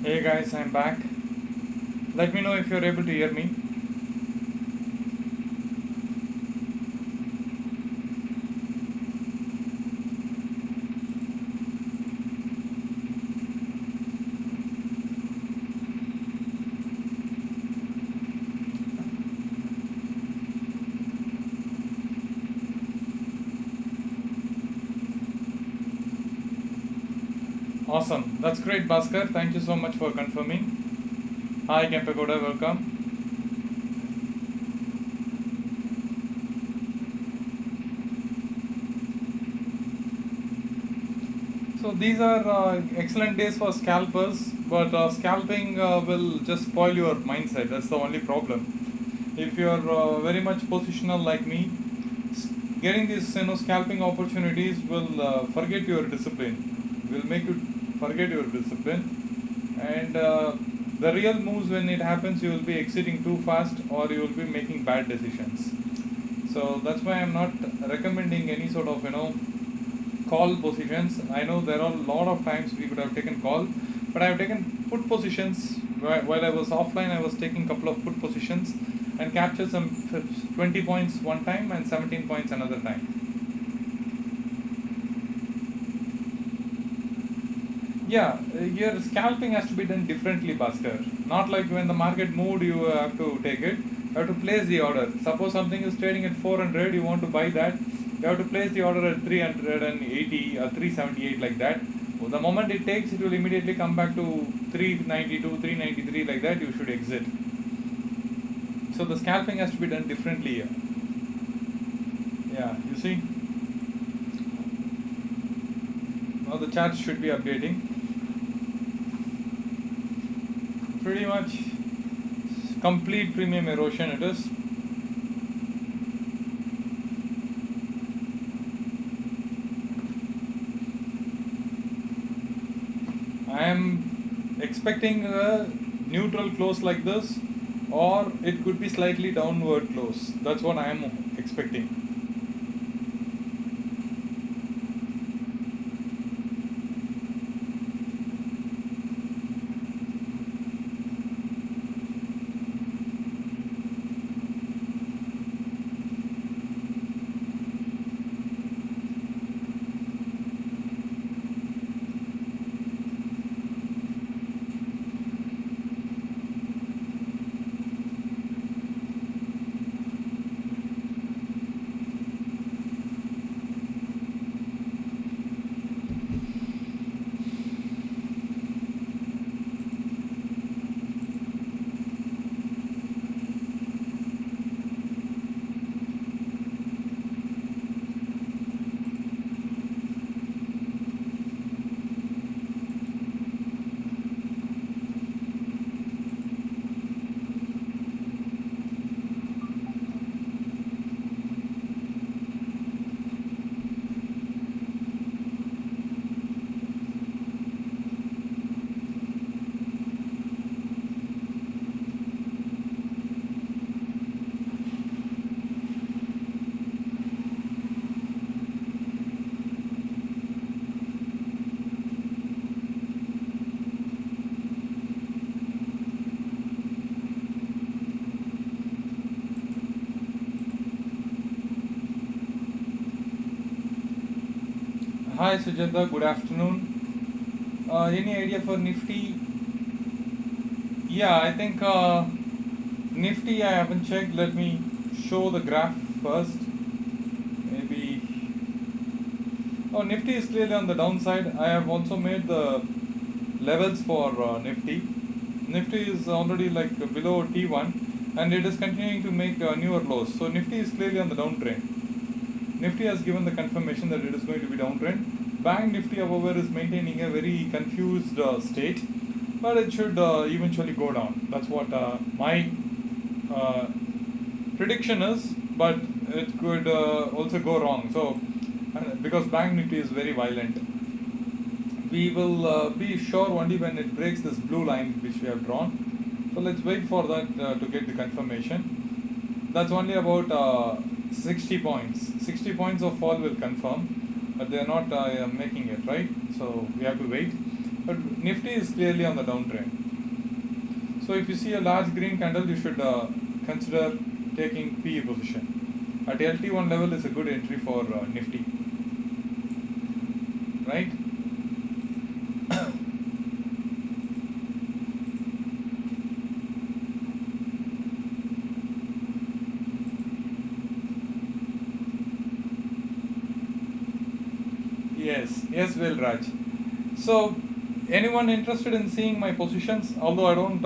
Hey guys, I'm back. Let me know if you're able to hear me. Awesome. That's great, Bhaskar. Thank you so much for confirming. Hi, Kempegoda. Welcome. So these are excellent days for scalpers, but scalping will just spoil your mindset. That's the only problem. If you're very much positional like me, getting these scalping opportunities will forget your discipline. Will make you forget your discipline, and the real moves when it happens, you will be exiting too fast or you will be making bad decisions. So that's why I'm not recommending any sort of call positions. I know there are a lot of times we could have taken call, but I've taken put positions. While I was offline, I was taking a couple of put positions and captured some 20 points one time and 17 points another time. Yeah, your scalping has to be done differently, Bhaskar. Not like when the market moved, you have to take it. You have to place the order. Suppose something is trading at 400, you want to buy that. You have to place the order at 380 or 378 like that. Well, the moment it takes, it will immediately come back to 392, 393 like that. You should exit. So the scalping has to be done differently here. Yeah, you see. Now the chart should be updating. Pretty much complete premium erosion it is. I am expecting a neutral close like this, or it could be slightly downward close. That's what I am expecting. Hi Sujata, good afternoon. Any idea for Nifty? Yeah, I think Nifty I haven't checked. Let me show the graph first. Maybe. Oh, Nifty is clearly on the downside. I have also made the levels for Nifty. Nifty is already like below T1 and it is continuing to make newer lows. So Nifty is clearly on the downtrend. Nifty has given the confirmation that it is going to be downtrend. Bank Nifty, however, is maintaining a very confused state, but it should eventually go down. That's what my uh, prediction is, but it could also go wrong. So, because Bank Nifty is very violent, we will be sure only when it breaks this blue line which we have drawn. So let's wait for that to get the confirmation. That's only about 60 points. 60 points of fall will confirm, but they are not making it, right? So we have to wait. but Nifty is clearly on the downtrend. So if you see a large green candle, you should consider taking PE position. At LT1 level is a good entry for Nifty, right? Yes, well, Raj. So, anyone interested in seeing my positions? Although I don't,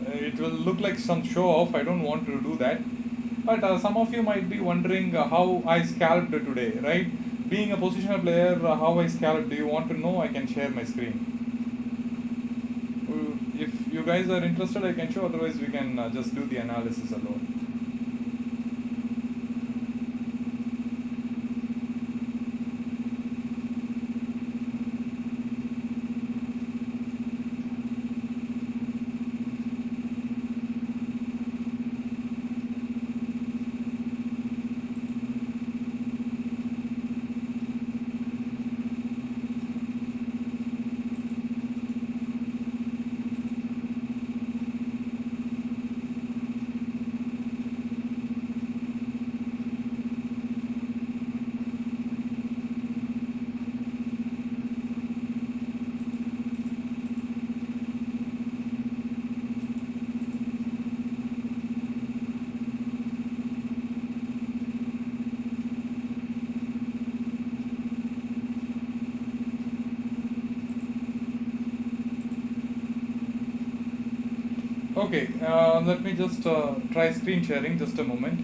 it will look like some show off. I don't want to do that. But some of you might be wondering how I scalped today, right? Being a positional player, how I scalped. Do you want to know? I can share my screen. If you guys are interested, I can show. Otherwise, we can just do the analysis alone. Okay, let me just try screen sharing just a moment.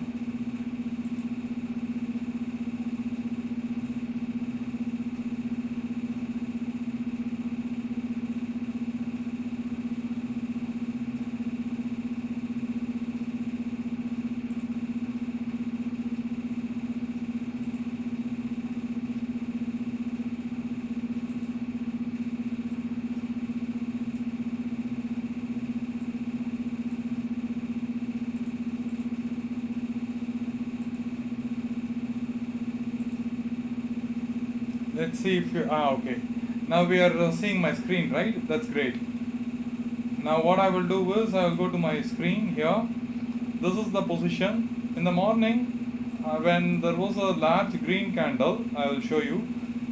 Let's see if you, okay. Now we are seeing my screen, right? That's great. Now what I will do is I will go to my screen here. This is the position. In the morning, when there was a large green candle, I will show you.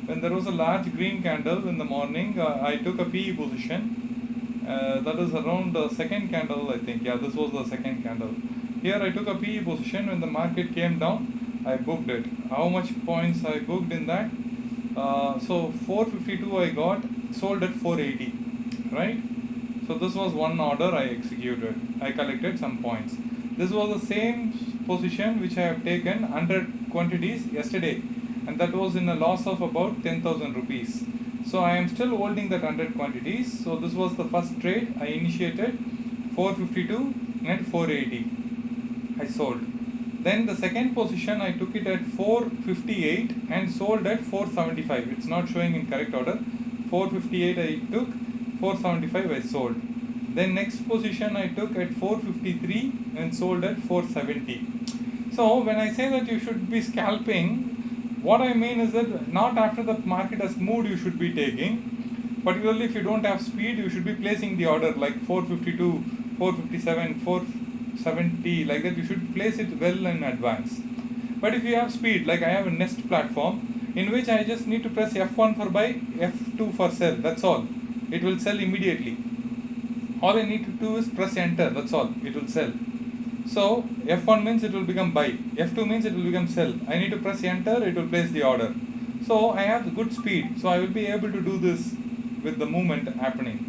When there was a large green candle in the morning, I took a PE position. That is around the second candle, I think. Yeah, this was the second candle. Here I took a PE position. When the market came down, I booked it. How much points I booked in that? So 452 I got, sold at 480, right? So this was one order I executed. I collected some points. This was the same position which I have taken 100 quantities yesterday, and that was in a loss of about 10,000 rupees. So I am still holding that 100 quantities. So this was the first trade I initiated, 452 and 480. I sold. Then the second position I took it at 458 and sold at 475. It's not showing in correct order. 458 I took, 475 I sold. Then next position I took at 453 and sold at 470. So when I say that you should be scalping, what I mean is that not after the market has moved you should be taking. Particularly if you don't have speed, you should be placing the order like 452, 457, 470, like that. You should place it well in advance. But if you have speed, like I have a Nest platform in which I just need to press F1 for buy, F2 for sell, that's all. It will sell immediately. All I need to do is press enter, that's all, it will sell. So F1 means it will become buy, F2 means it will become sell. I need to press enter, it will place the order. So I have good speed, so I will be able to do this with the movement happening.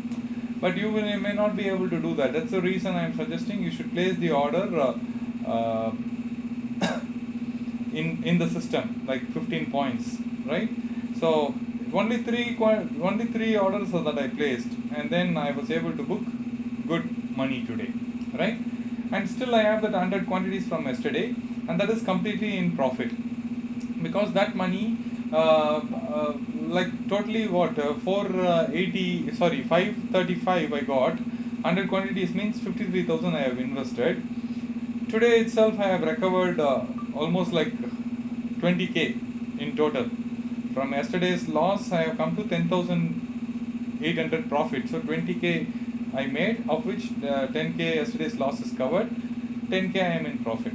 But you may not be able to do that. That's the reason I am suggesting you should place the order in the system, like 15 points, right? So only three orders that I placed, and then I was able to book good money today, right? And still I have that 100 quantities from yesterday, and that is completely in profit, because that money like totally what 535 I got. 100 quantities means 53,000 I have invested. Today itself I have recovered almost like 20k in total. From yesterday's loss I have come to 10,000 800 profit. So 20k I made, of which 10k yesterday's loss is covered, 10k I am in profit.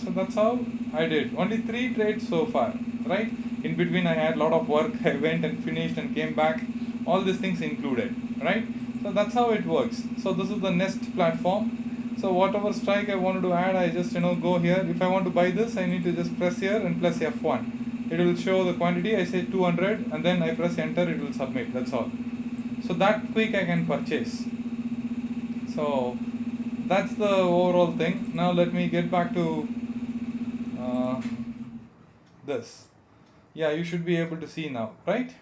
So that's how I did. Only 3 trades so far, right? In between I had a lot of work. I went and finished and came back. All these things included, right? So that's how it works. So this is the Nest platform. So whatever strike I wanted to add, I just go here. If I want to buy this, I need to just press here and press F1. It will show the quantity. I say 200 and then I press enter. It will submit. That's all. So that quick I can purchase. So that's the overall thing. Now let me get back to this. Yeah, you should be able to see now, right?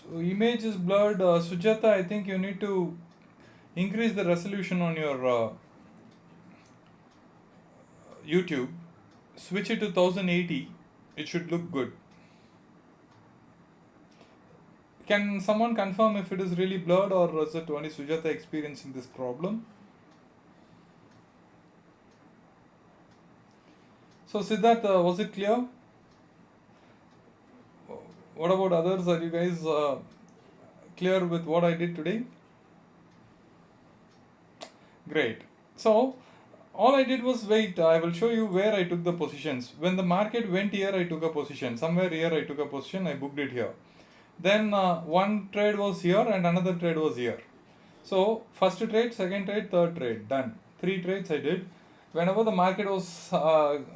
So image is blurred. Sujata, I think you need to increase the resolution on your YouTube. Switch it to 1080. It should look good. Can someone confirm if it is really blurred, or is it only Sujata experiencing this problem? So Siddharth, was it clear? What about others? Are you guys clear with what I did today? Great. So all I did was wait. I will show you where I took the positions. When the market went here, I took a position. Somewhere here I took a position. I booked it here. Then one trade was here and another trade was here. So first trade, second trade, third trade, done. 3 trades I did. Whenever the market was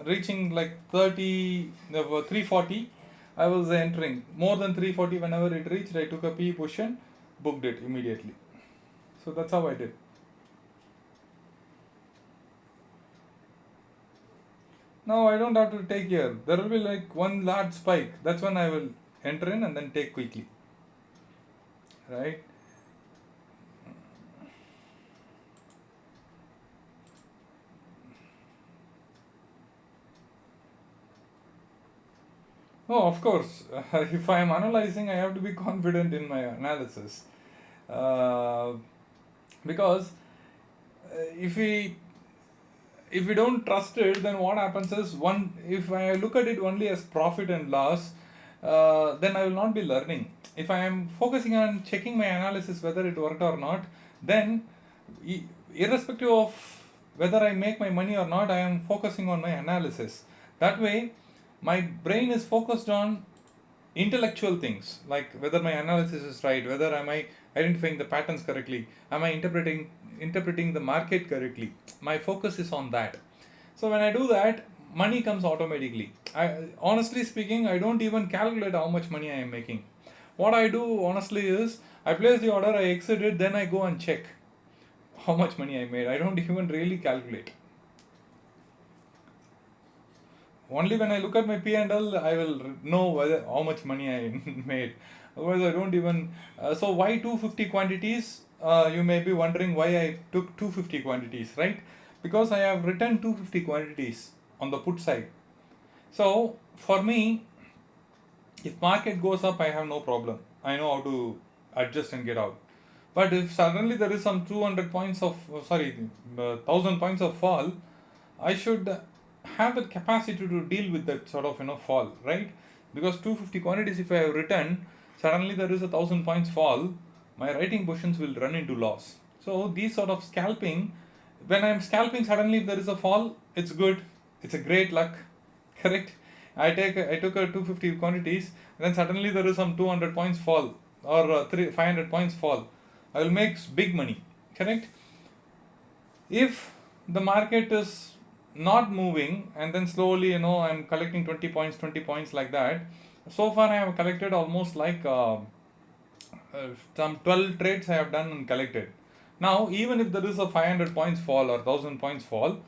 reaching like 340, I was entering. More than 340, whenever it reached, I took a P position, booked it immediately. So that's how I did. Now I don't have to take here. There will be like one large spike. That's when I will enter in and then take quickly. Right? Oh, of course. If I am analyzing, I have to be confident in my analysis. Because if we don't trust it, then what happens is, if I look at it only as profit and loss, then I will not be learning. If I am focusing on checking my analysis whether it worked or not, then irrespective of whether I make my money or not, I am focusing on my analysis. That way my brain is focused on intellectual things, like whether my analysis is right, whether am I identifying the patterns correctly, am I interpreting the market correctly. My focus is on that. So when I do that, money comes automatically. Honestly speaking, I don't even calculate how much money I am making. What I do honestly is, I place the order, I exit it, then I go and check how much money I made. I don't even really calculate. Only when I look at my P&L, I will know how much money I made. Otherwise, I don't even. So why 250 quantities? You may be wondering why I took 250 quantities, right? Because I have written 250 quantities on the put side. So for me, if market goes up, I have no problem. I know how to adjust and get out. But if suddenly there is some 200 points of, 1000 points of fall, I should have the capacity to deal with that sort of fall, right? Because 250 quantities, if I have written, suddenly there is 1000 points fall, my writing positions will run into loss. So these sort of scalping, when I am scalping, suddenly if there is a fall, it's good, it's a great luck, correct? I took a 250 quantities, then suddenly there is some 200 points fall, or 500 points fall. I will make big money, correct? If the market is not moving and then slowly, I'm collecting 20 points like that. So far I have collected almost like some 12 trades I have done and collected. Now, even if there is a 500 points fall or 1000 points fall,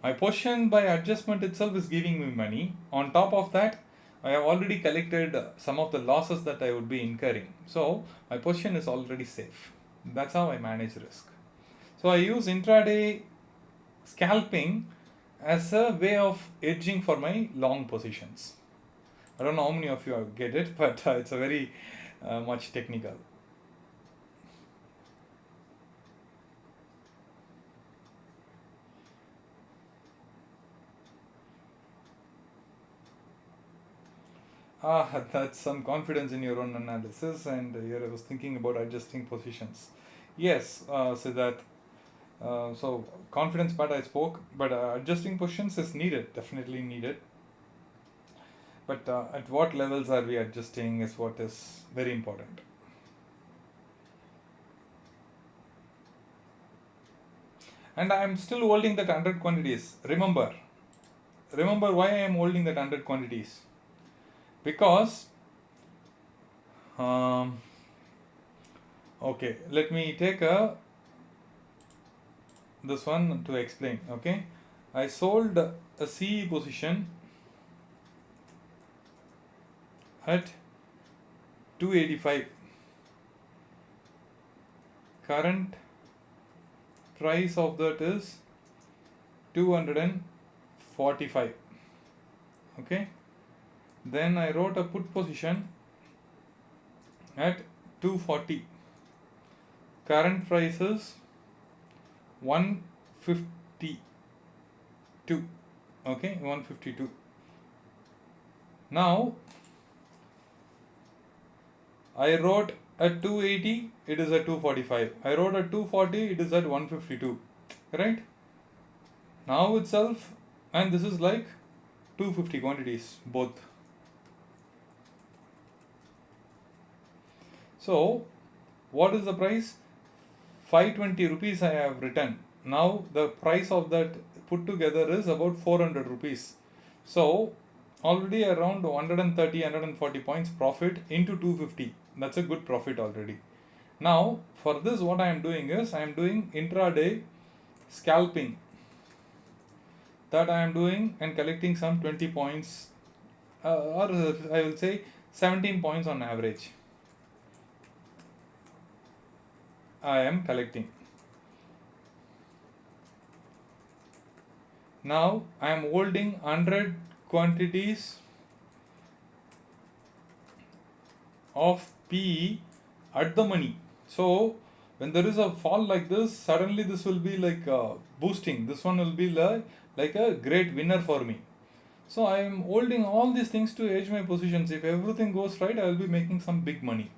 my position by adjustment itself is giving me money. On top of that, I have already collected some of the losses that I would be incurring. So my position is already safe. That's how I manage risk. So I use intraday scalping as a way of edging for my long positions. I don't know how many of you get it, but it's a very much technical. That's some confidence in your own analysis, and here I was thinking about adjusting positions. Yes, so that so confidence part I spoke, but adjusting positions is needed, definitely needed. But at what levels are we adjusting is what is very important. And I am still holding that 100 quantities. Remember why I am holding that 100 quantities. Because, okay, let me take this one to explain. Okay, I sold a CE position at 285. Current price of that is 245. Okay, then I wrote a put position at 240. Current price is 152. Okay, 152. Now I wrote at 280, it is at 245. I wrote at 240, it is at 152. Right? Now itself, and this is like 250 quantities, both. So, what is the price? 520 rupees I have written. Now, the price of that put together is about 400 rupees. So, already around 130, 140 points profit into 250. That's a good profit already. Now, for this, what I am doing is I am doing intraday scalping. That I am doing and collecting some 20 points, or I will say 17 points on average. I am collecting. Now I am holding 100 quantities of PE at the money. So when there is a fall like this, suddenly this will be like boosting. This one will be like a great winner for me. So I am holding all these things to hedge my positions. If everything goes right, I will be making some big money.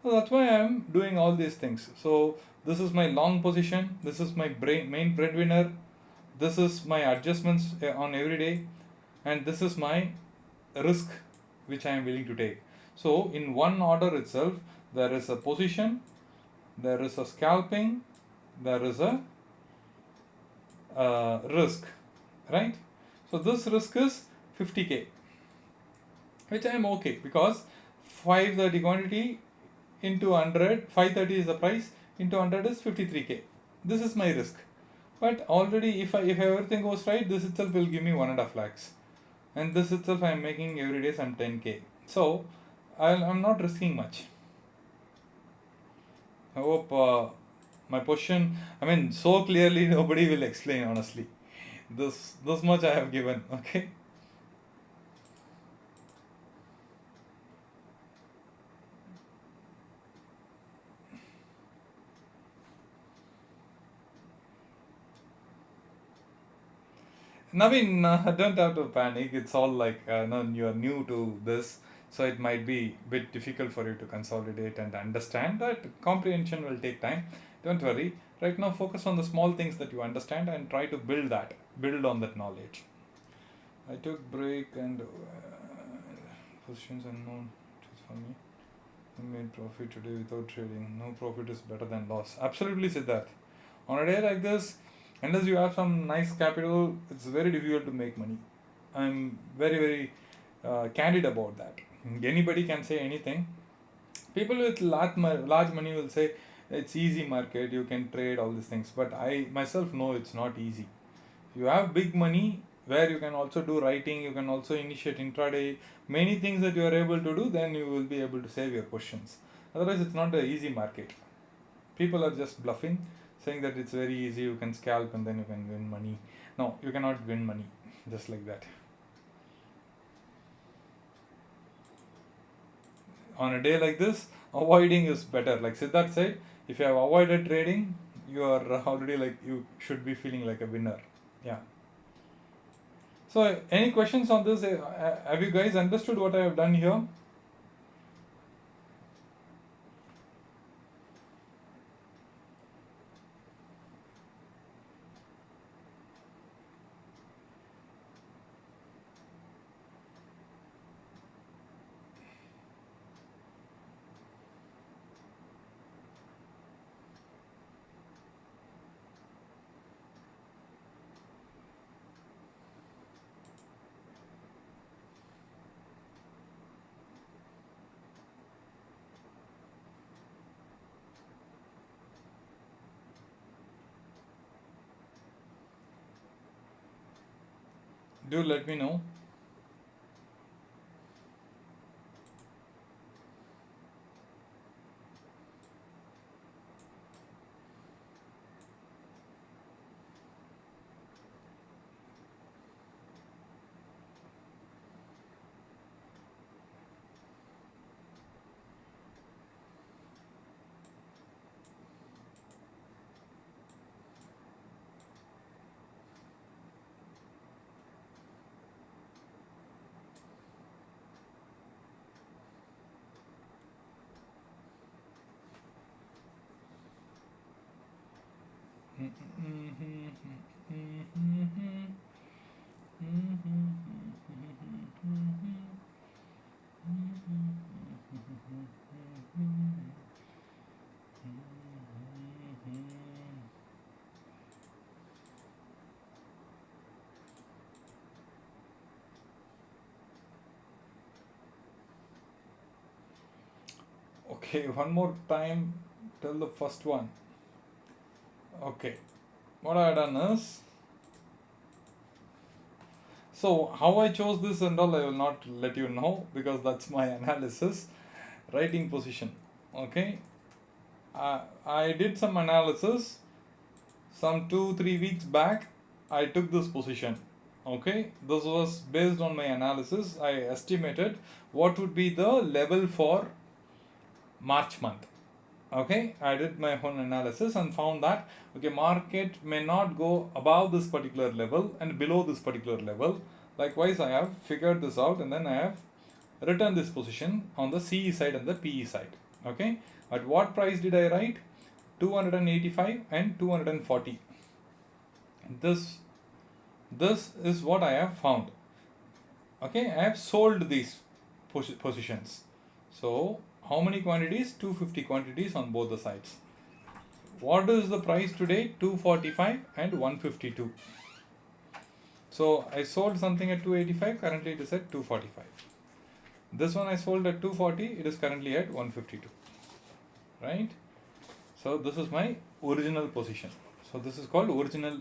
So that's why I am doing all these things. So this is my long position. This is my main breadwinner. This is my adjustments on every day, and this is my risk which I am willing to take. So in one order itself, there is a position, there is a scalping, there is a risk, right? So this risk is 50k, which I am okay, because 530 quantity into 100, 530 is the price, into 100 is 53k. This is my risk. But already if everything goes right, this itself will give me 1.5 lakhs. And this itself I am making every day some 10k. So I'm not risking much. I hope my position, I mean, so clearly nobody will explain, honestly. This much I have given, okay? Naveen, don't have to panic. It's all like no, you are new to this, so it might be a bit difficult for you to consolidate and understand. That comprehension will take time. Don't worry. Right now, focus on the small things that you understand and try to build on that knowledge. I took break and positions unknown. Just for me. I made profit today without trading. No profit is better than loss. Absolutely, Siddharth. On a day like this, unless you have some nice capital, it's very difficult to make money. I'm very, very candid about that. Anybody can say anything. People with large money will say it's easy market, you can trade all these things. But I myself know it's not easy. You have big money where you can also do writing, you can also initiate intraday, many things that you are able to do, then you will be able to save your positions. Otherwise, it's not an easy market. People are just bluffing, saying that it's very easy, you can scalp and then you can win money. No, you cannot win money just like that. On a day like this, avoiding is better. Like Siddharth said, if you have avoided trading, you are already like, you should be feeling like a winner. Yeah. So, any questions on this? Have you guys understood what I have done here? Do let me know. Okay, one more time till the first one. Okay, what I have done is, so how I chose this and all I will not let you know because that's my analysis. Writing position. Okay, I did some analysis some 2-3 weeks back. I took this position. Okay, this was based on my analysis. I estimated what would be the level for March month. Okay, I did my own analysis and found that okay, market may not go above this particular level and below this particular level. Likewise, I have figured this out and then I have written this position on the CE side and the PE side. Okay, at what price did I write? 285 and 240. This is what I have found. Okay, I have sold these positions. So how many quantities? 250 quantities on both the sides. What is the price today? 245 and 152. So I sold something at 285, currently it is at 245. This one I sold at 240, it is currently at 152. Right? So this is my original position. So this is called original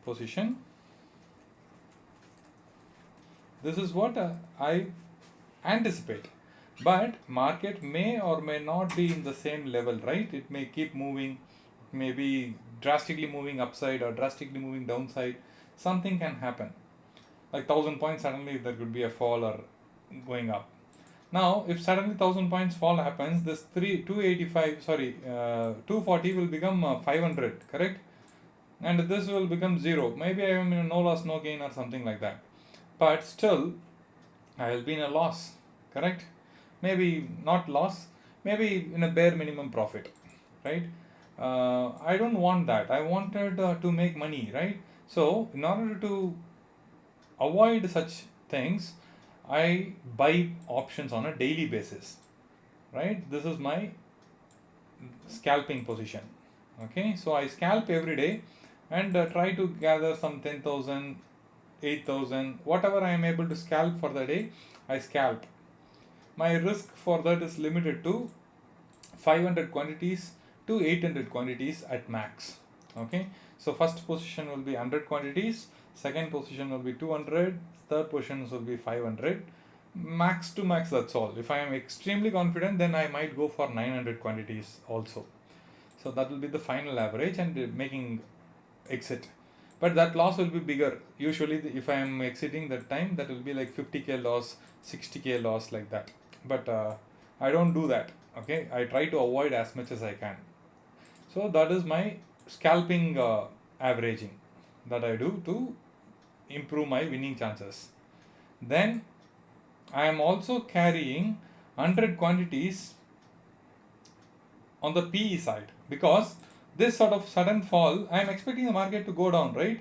position. This is what I anticipate. But market may or may not be in the same level, right? It may keep moving, maybe drastically moving upside or drastically moving downside. Something can happen. Like 1000 points, suddenly there could be a fall or going up. Now, if suddenly 1000 points fall happens, this 240 will become 500, correct? And this will become 0. Maybe I am in a no loss, no gain or something like that. But still, I will be in a loss, correct? Maybe not loss, maybe in a bare minimum profit, right? I don't want that. I wanted to make money, right? So, in order to avoid such things, I buy options on a daily basis, right? This is my scalping position. Okay, so I scalp every day and try to gather some 10,000, 8,000, whatever I am able to scalp for the day, I scalp. My risk for that is limited to 500 quantities to 800 quantities at max. Okay, so first position will be 100 quantities, second position will be 200, third position will be 500. Max to max, that's all. If I am extremely confident, then I might go for 900 quantities also. So that will be the final average and making exit. But that loss will be bigger. Usually, if I am exiting that time, that will be like 50k loss, 60k loss, like that. But I don't do that. Okay, I try to avoid as much as I can. So that is my scalping averaging that I do to improve my winning chances. Then I am also carrying 100 quantities on the PE side, because this sort of sudden fall, I am expecting the market to go down, right?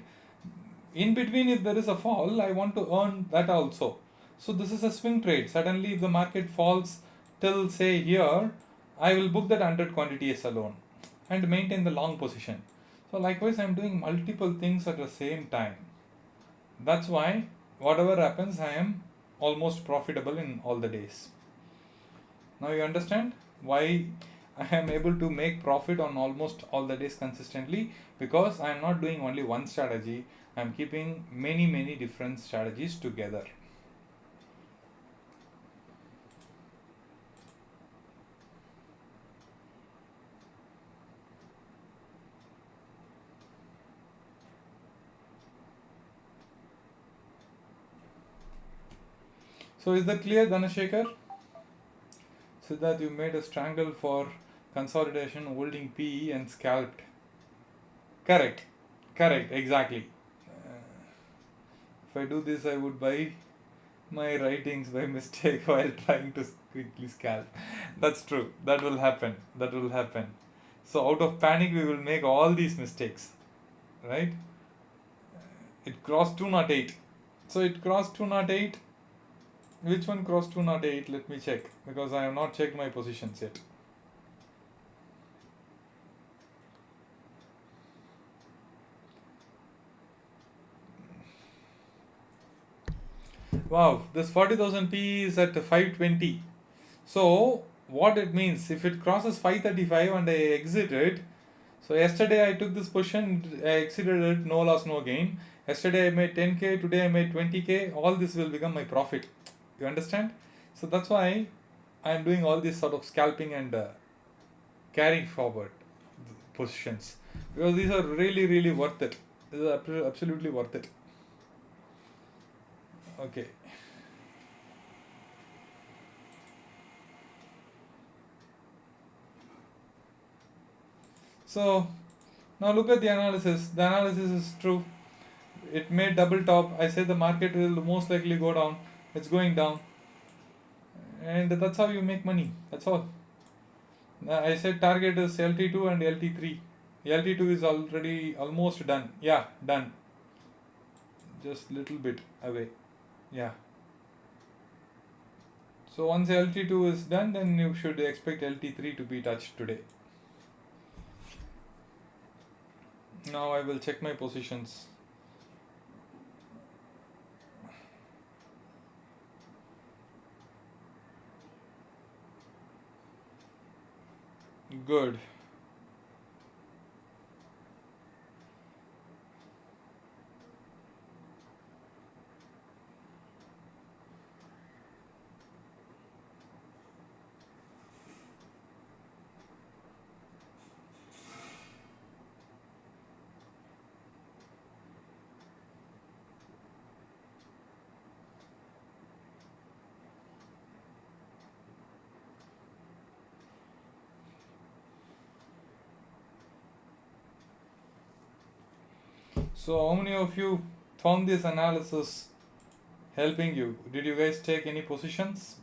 In between, if there is a fall, I want to earn that also. So this is a swing trade. Suddenly, if the market falls till say here, I will book that 100 quantities alone and maintain the long position. So likewise, I am doing multiple things at the same time. That's why whatever happens, I am almost profitable in all the days. Now you understand why I am able to make profit on almost all the days consistently, because I am not doing only one strategy. I am keeping many different strategies together. So is that clear, Dhanashekhar? So that you made a strangle for consolidation, holding PE and scalped. Correct, exactly. If I do this, I would buy my writings by mistake while trying to quickly scalp. That's true. That will happen. So out of panic, we will make all these mistakes, right? It crossed 208. So it crossed 208. Which one crossed 208? Let me check, because I have not checked my positions yet. Wow, this 40,000 P is at 520. So what it means, if it crosses 535 and I exit it, so yesterday I took this position, I exited it, no loss, no gain. Yesterday I made 10k, today I made 20k, all this will become my profit. You understand? So that's why I am doing all this sort of scalping and carrying forward positions, because these are really worth it. These are absolutely worth it. Okay. So now look at the analysis. The analysis is true. It made double top. I said the market will most likely go down. It's going down. And that's how you make money. That's all. I said target is LT2 and LT3. LT2 is already almost done. Yeah, done. Just little bit away. Yeah. So once LT2 is done, then you should expect LT3 to be touched today. Now I will check my positions. Good. So how many of you found this analysis helping you? Did you guys take any positions?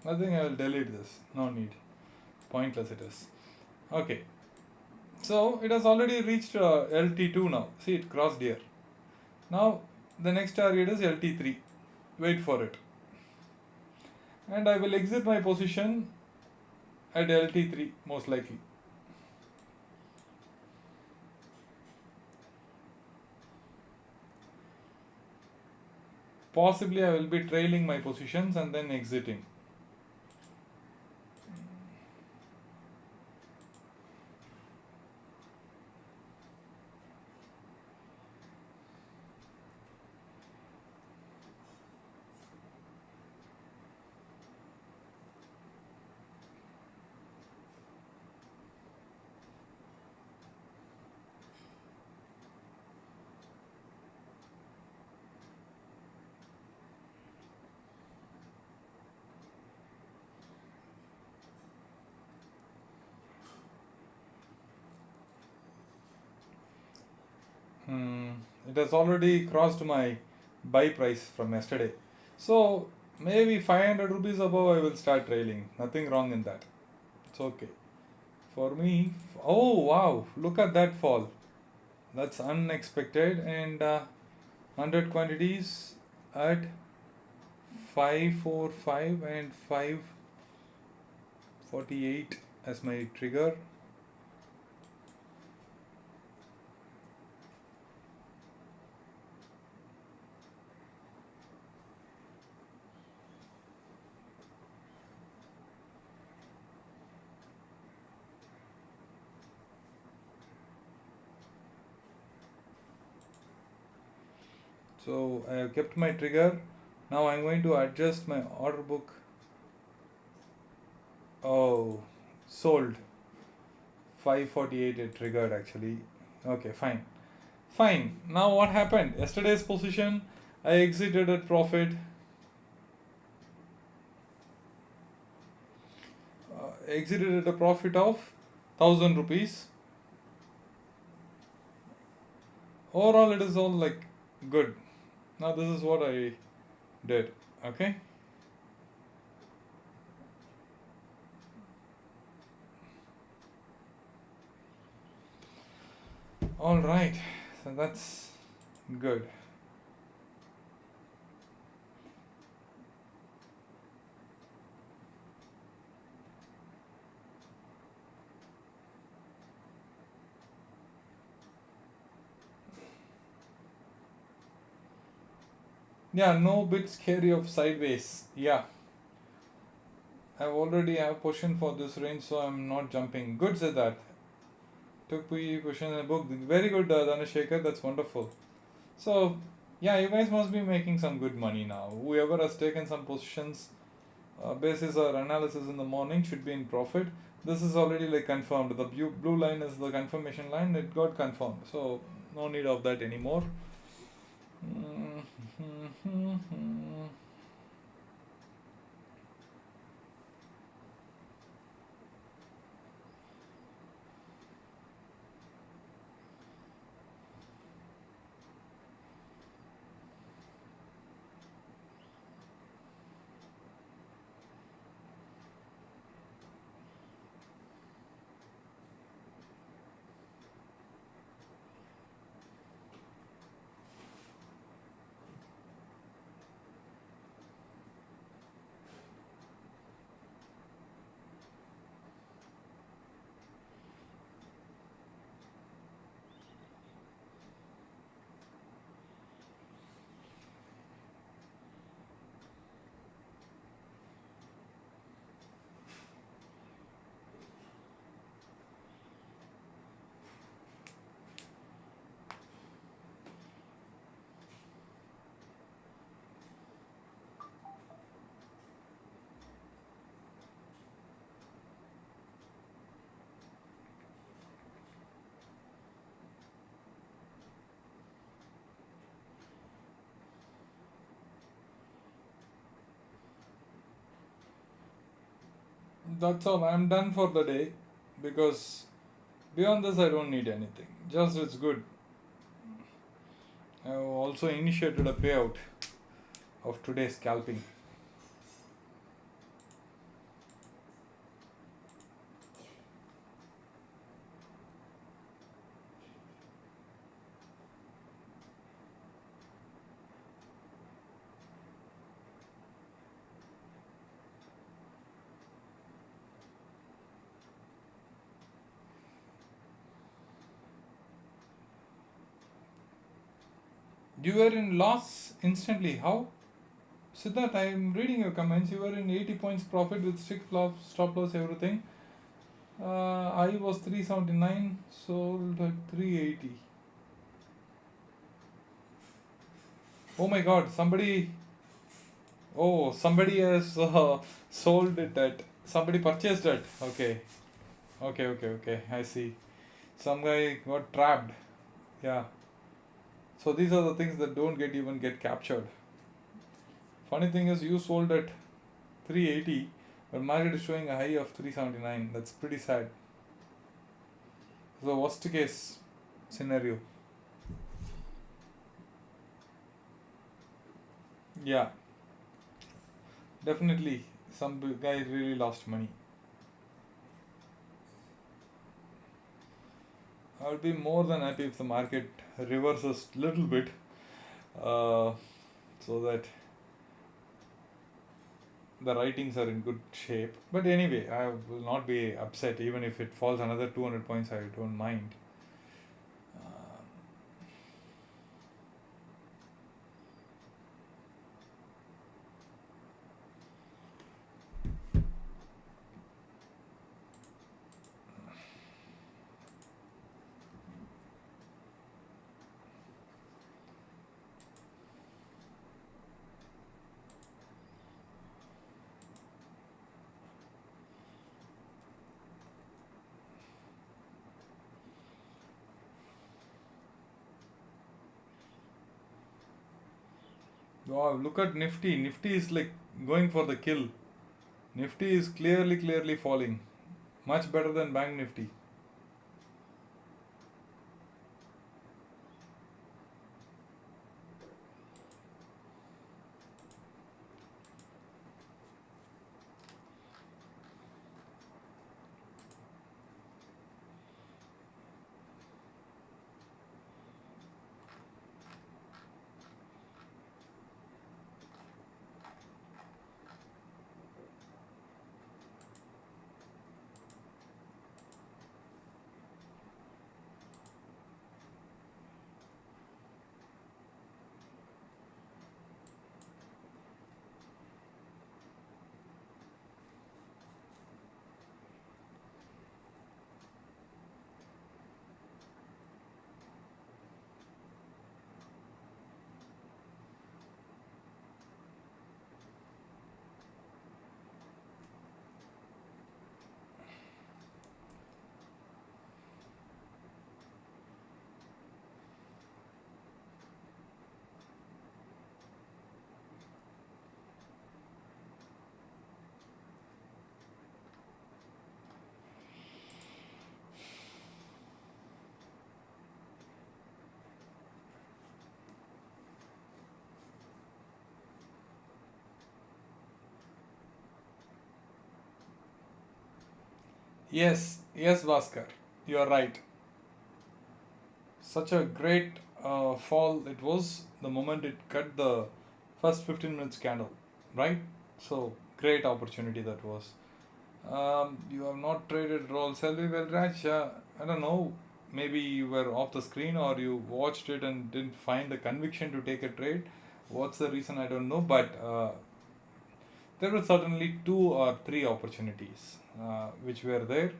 I think I will delete this. No need. Pointless it is. Okay. So it has already reached LT2 now. See, it crossed here. Now the next target is LT3. Wait for it. And I will exit my position at LT3 most likely. possibly I will be trailing my positions and then exiting. It has already crossed my buy price from yesterday. So maybe 500 rupees above I will start trailing. Nothing wrong in that. It's okay. For me, oh wow, look at that fall. That's unexpected. And 100 quantities at 545 and 548 as my trigger. So I have kept my trigger. Now I'm going to adjust my order book. Oh, sold. 548 it triggered actually. Okay, fine. Fine. Now what happened? Yesterday's position, I exited at profit. Exited at a profit of 1000 rupees. Overall, it is all like good. Now this is what I did. Okay. All right. So that's good. Yeah, no bit scary of sideways. Yeah, I already have position for this range, so I'm not jumping. Good, Siddharth. Took position in the book. Very good, Dhanashekhar. That's wonderful. So, yeah, you guys must be making some good money now. Whoever has taken some positions, basis or analysis in the morning should be in profit. This is already like confirmed. The blue line is the confirmation line. It got confirmed. So, no need of that anymore. That's all. I'm done for the day because beyond this, I don't need anything. Just it's good. I have also initiated a payout of today's scalping. You were in loss instantly. How? Siddharth, I am reading your comments. You were in 80 points profit with strict stop loss, everything. I was 379, sold at 380. Oh my god, somebody has sold it at, somebody purchased it. Okay, I see. Some guy got trapped. Yeah. So these are the things that don't get captured. Funny thing is, you sold at 380, but market is showing a high of 379. That's pretty sad. So worst case scenario. Yeah, definitely. Some guy really lost money. I'll be more than happy if the market reverses little bit, uh, so that the writings are in good shape. But anyway, I will not be upset even if it falls another 200 points. I don't mind. Wow, look at Nifty. Nifty is like going for the kill. Nifty is clearly falling. Much better than Bank Nifty. Yes, Bhaskar. You are right. Such a great fall it was the moment it cut the first 15 minutes candle, right? So, great opportunity that was. You have not traded roll Selvi. Well, Raj, I don't know. Maybe you were off the screen or you watched it and didn't find the conviction to take a trade. What's the reason? I don't know. But there were certainly two or three opportunities which were there.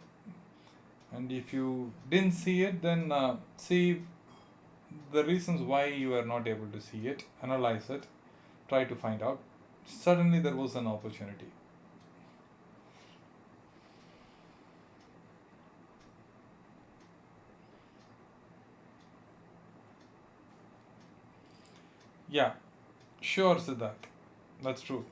And if you didn't see it, then see the reasons why you were not able to see it, analyze it, try to find out. Suddenly there was an opportunity. Yeah, sure, Siddharth. That's true.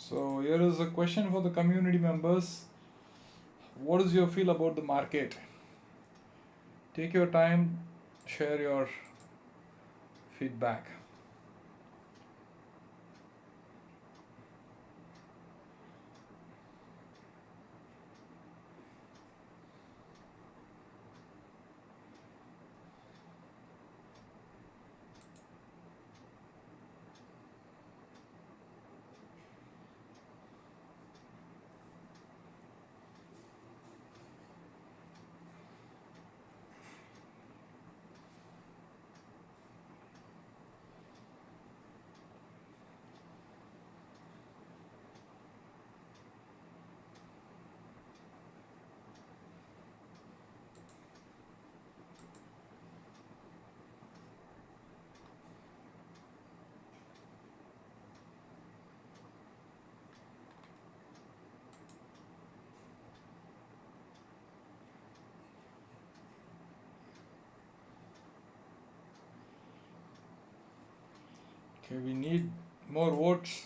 So here is a question for the community members. What is your feel about the market? Take your time, share your feedback. Okay, we need more votes.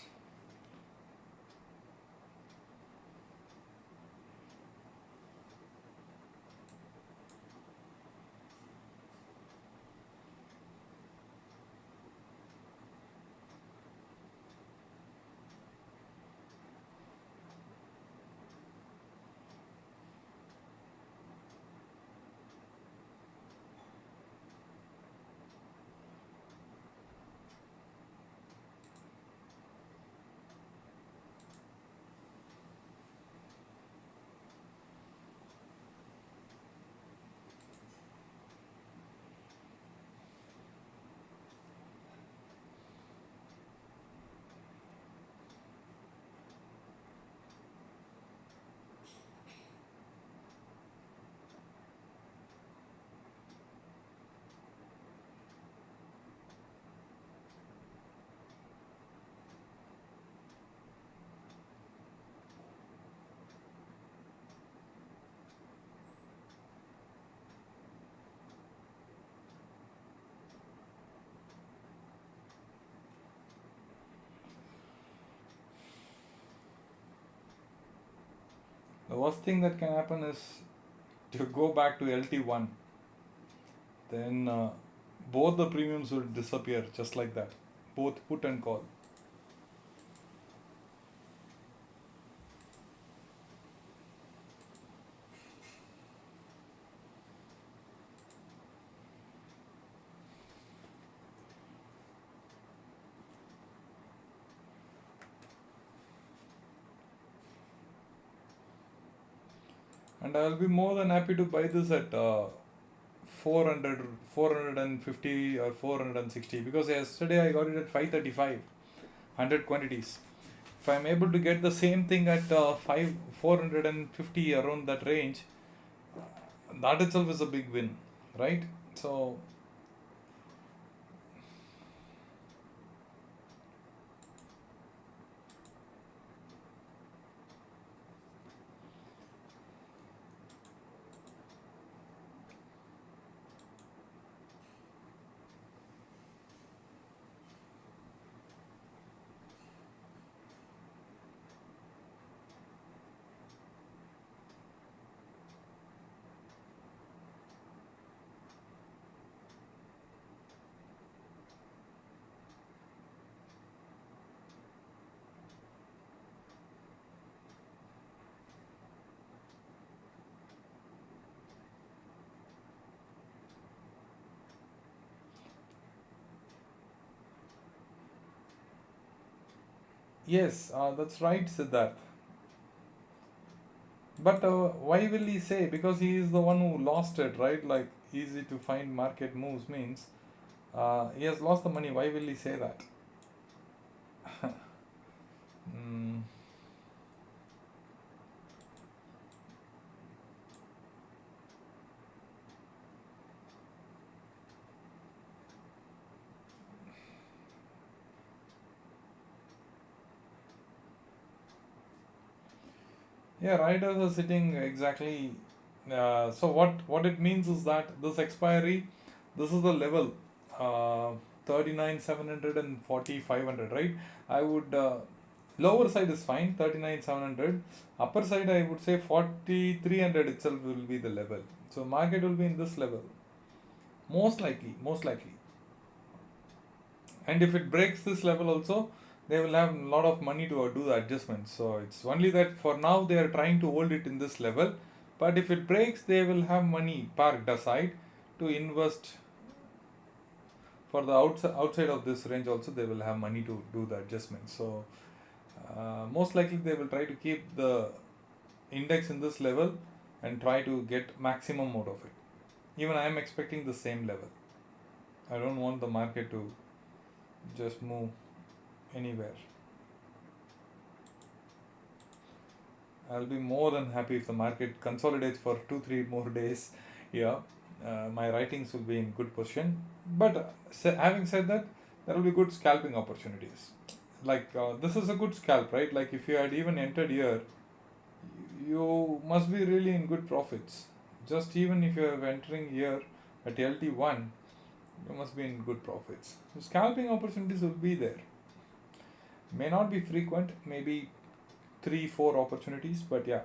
The worst thing that can happen is to go back to LT1. Then both the premiums will disappear just like that. Both put and call. And I'll be more than happy to buy this at 400, 450 or 460 because yesterday I got it at 535, 100 quantities. If I'm able to get the same thing at 450 around that range, that itself is a big win, right? So yes, that's right, Siddharth. But why will he say? Because he is the one who lost it, right? Like easy to find market moves means he has lost the money. Why will he say that? Mm, yeah, riders are sitting exactly. So what it means is that this expiry, this is the level, 39 700 and 40 500, right? I would Lower side is fine, 39,700. Upper side, I would say 4300 itself will be the level. So market will be in this level, most likely, most likely. And if it breaks this level also, they will have a lot of money to do the adjustments. So it's only that for now they are trying to hold it in this level. But if it breaks, they will have money parked aside to invest for the outside of this range. Also, they will have money to do the adjustments. So most likely they will try to keep the index in this level and try to get maximum out of it. Even I am expecting the same level. I don't want the market to just move anywhere. I'll be more than happy if the market consolidates for 2-3 more days. Yeah, my writings will be in good position. But having said that, there will be good scalping opportunities. Like this is a good scalp, right? Like if you had even entered here, you must be really in good profits. Just even if you are entering here at LT1, you must be in good profits. So scalping opportunities will be there. May not be frequent, maybe 3-4 opportunities, but yeah.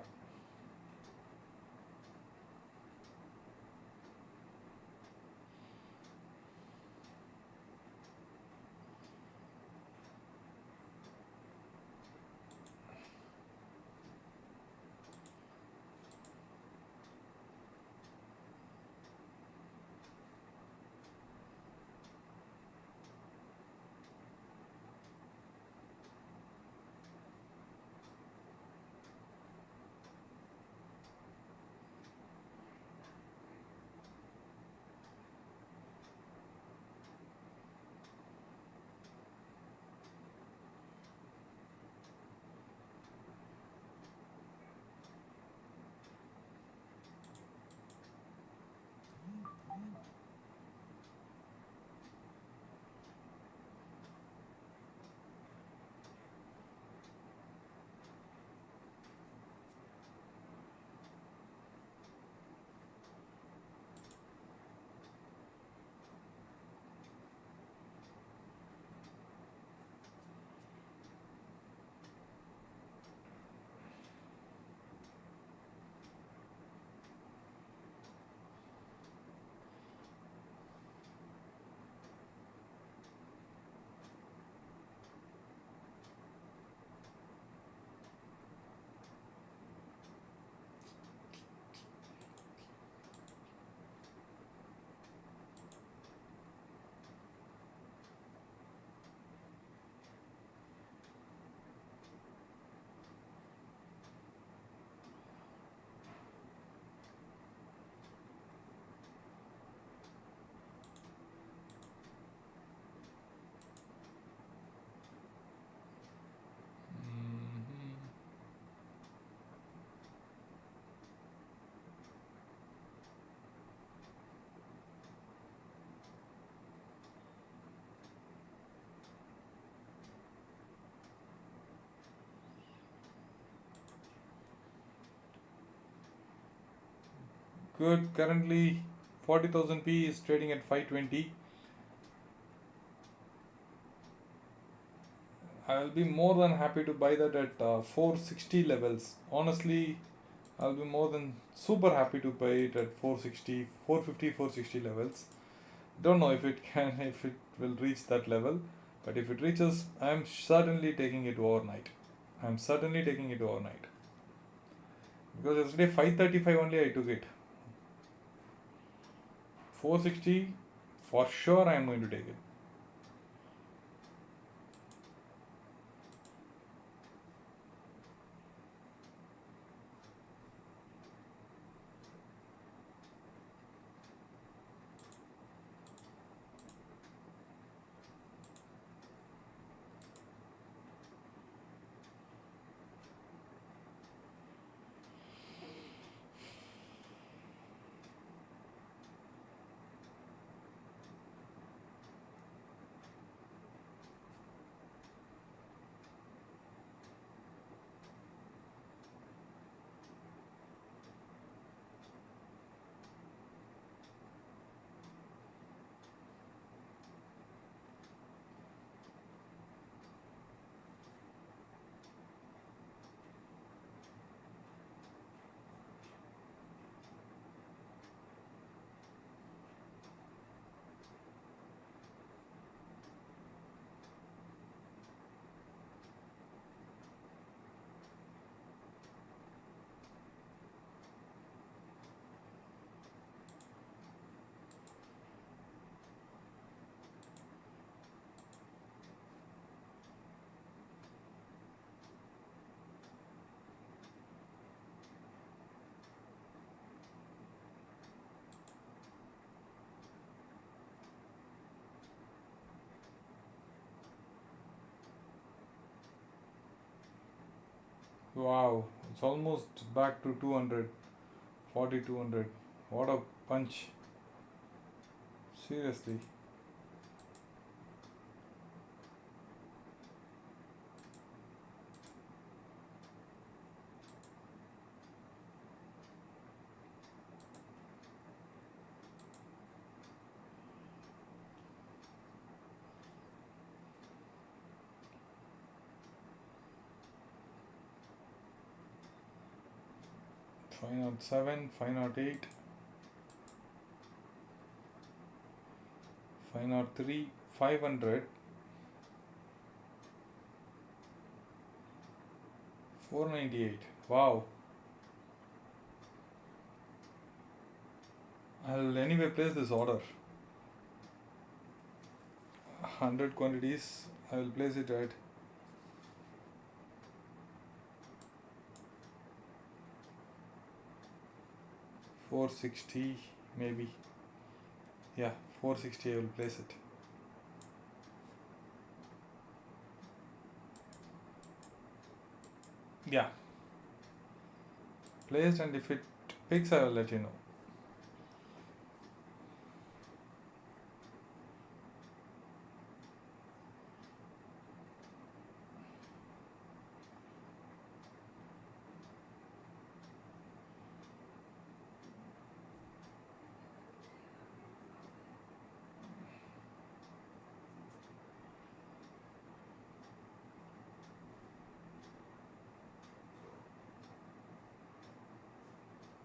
Mhm. Good. Currently, 40,000 P is trading at 520. I'll be more than happy to buy that at 460 levels. Honestly, I'll be more than super happy to buy it at 460, 450, 460 levels. Don't know if it can, if it will reach that level, but if it reaches, I'm certainly taking it overnight. I'm certainly taking it overnight. Because yesterday 535 only I took it. 460, for sure I'm going to take it. Wow, it's almost back to 200, 4200. What a punch. Seriously. 507, 508, 503, 500, 498. Wow. I'll anyway place this order. 100 quantities. I will place it at 460 maybe. Yeah, 460 I will place it. Yeah. Placed, and if it picks I will let you know.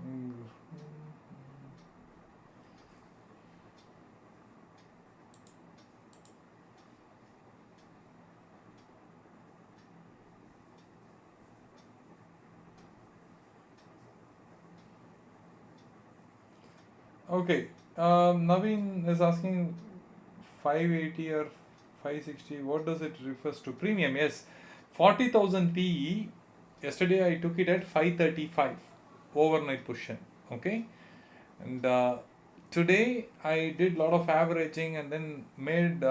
Mm. Okay. Naveen is asking 580 or 560. What does it refers to? Premium, yes. 40,000 PE. Yesterday I took it at 535 overnight position. Okay. And today I did lot of averaging and then made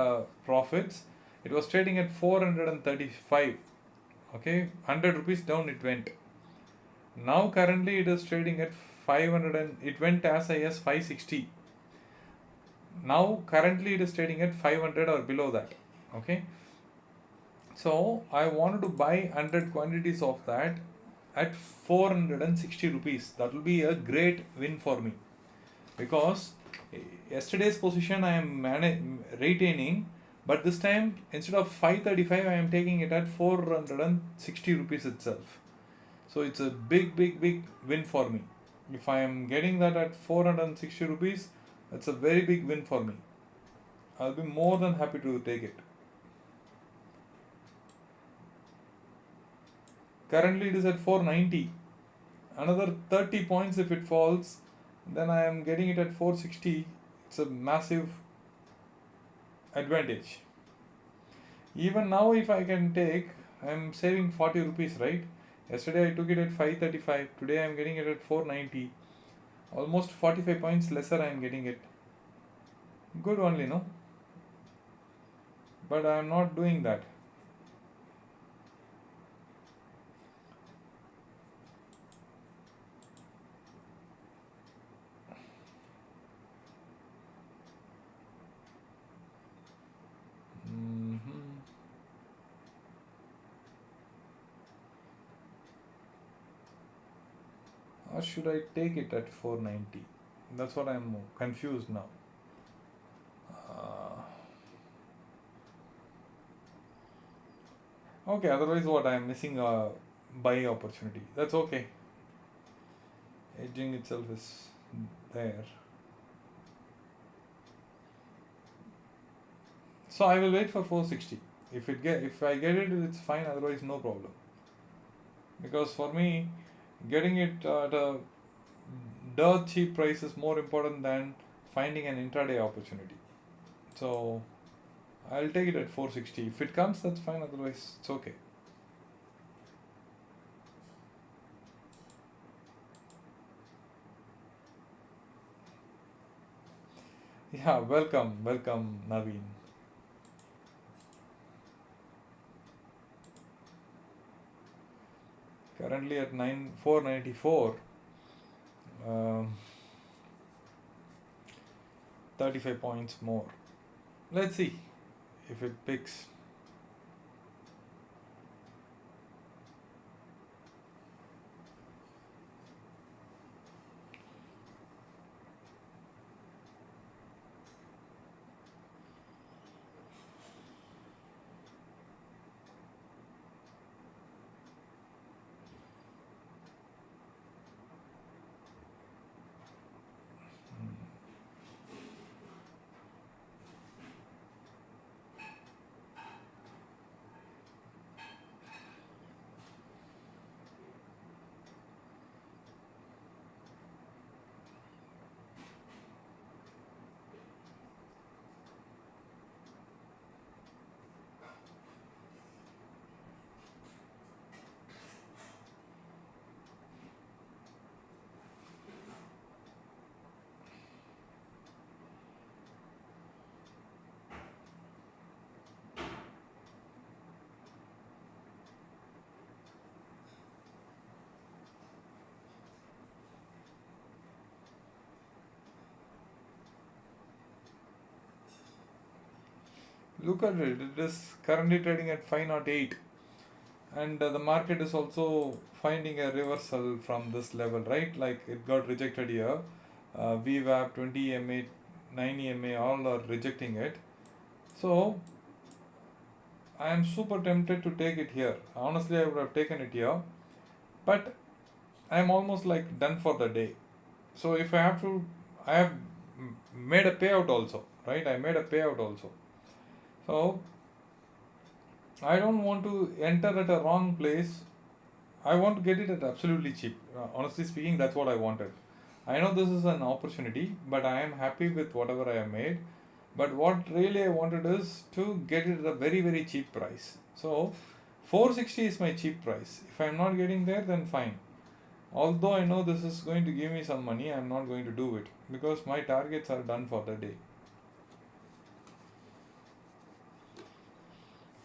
profits. It was trading at 435. Okay. 100 rupees down it went. Now currently it is trading at 500 and it went as high as 560. Now currently it is trading at 500 or below that. Okay. So I wanted to buy 100 quantities of that at 460 rupees. That will be a great win for me, because yesterday's position I am retaining, but this time instead of 535 I am taking it at 460 rupees itself. So it's a big win for me. If I am getting that at 460 rupees, that's a very big win for me. I'll be more than happy to take it. Currently it is at 490. Another 30 points if it falls, then I am getting it at 460. It's a massive advantage. Even now if I can take, I am saving 40 rupees, right? Yesterday I took it at 535. Today I am getting it at 490. Almost 45 points lesser I am getting it. Good only, no? But I am not doing that. Or should I take it at 490? That's what I'm confused now. Okay, otherwise what, I am missing a buy opportunity. That's okay. Edging itself is there. So I will wait for 460. If I get it, it's fine. Otherwise, no problem. Because for me, getting it at a dirt cheap price is more important than finding an intraday opportunity. So I'll take it at 460. If it comes, that's fine. Otherwise, it's okay. Yeah, welcome, Naveen. currently at 494. Um, 35 points more. Let's see if it picks. Look at it, it is currently trading at 508, and the market is also finding a reversal from this level, right? Like it got rejected here. VWAP, 20 MA, 9 MA, all are rejecting it. So I am super tempted to take it here. Honestly, I would have taken it here, but I am almost like done for the day. So if I have to, I have made a payout also, right? I made a payout also. So I don't want to enter at a wrong place. I want to get it at absolutely cheap. Honestly speaking, that's what I wanted. I know this is an opportunity, but I am happy with whatever I have made. But what really I wanted is to get it at a very, very cheap price. So 460 is my cheap price. If I'm not getting there, then fine. Although I know this is going to give me some money, I'm not going to do it because my targets are done for the day.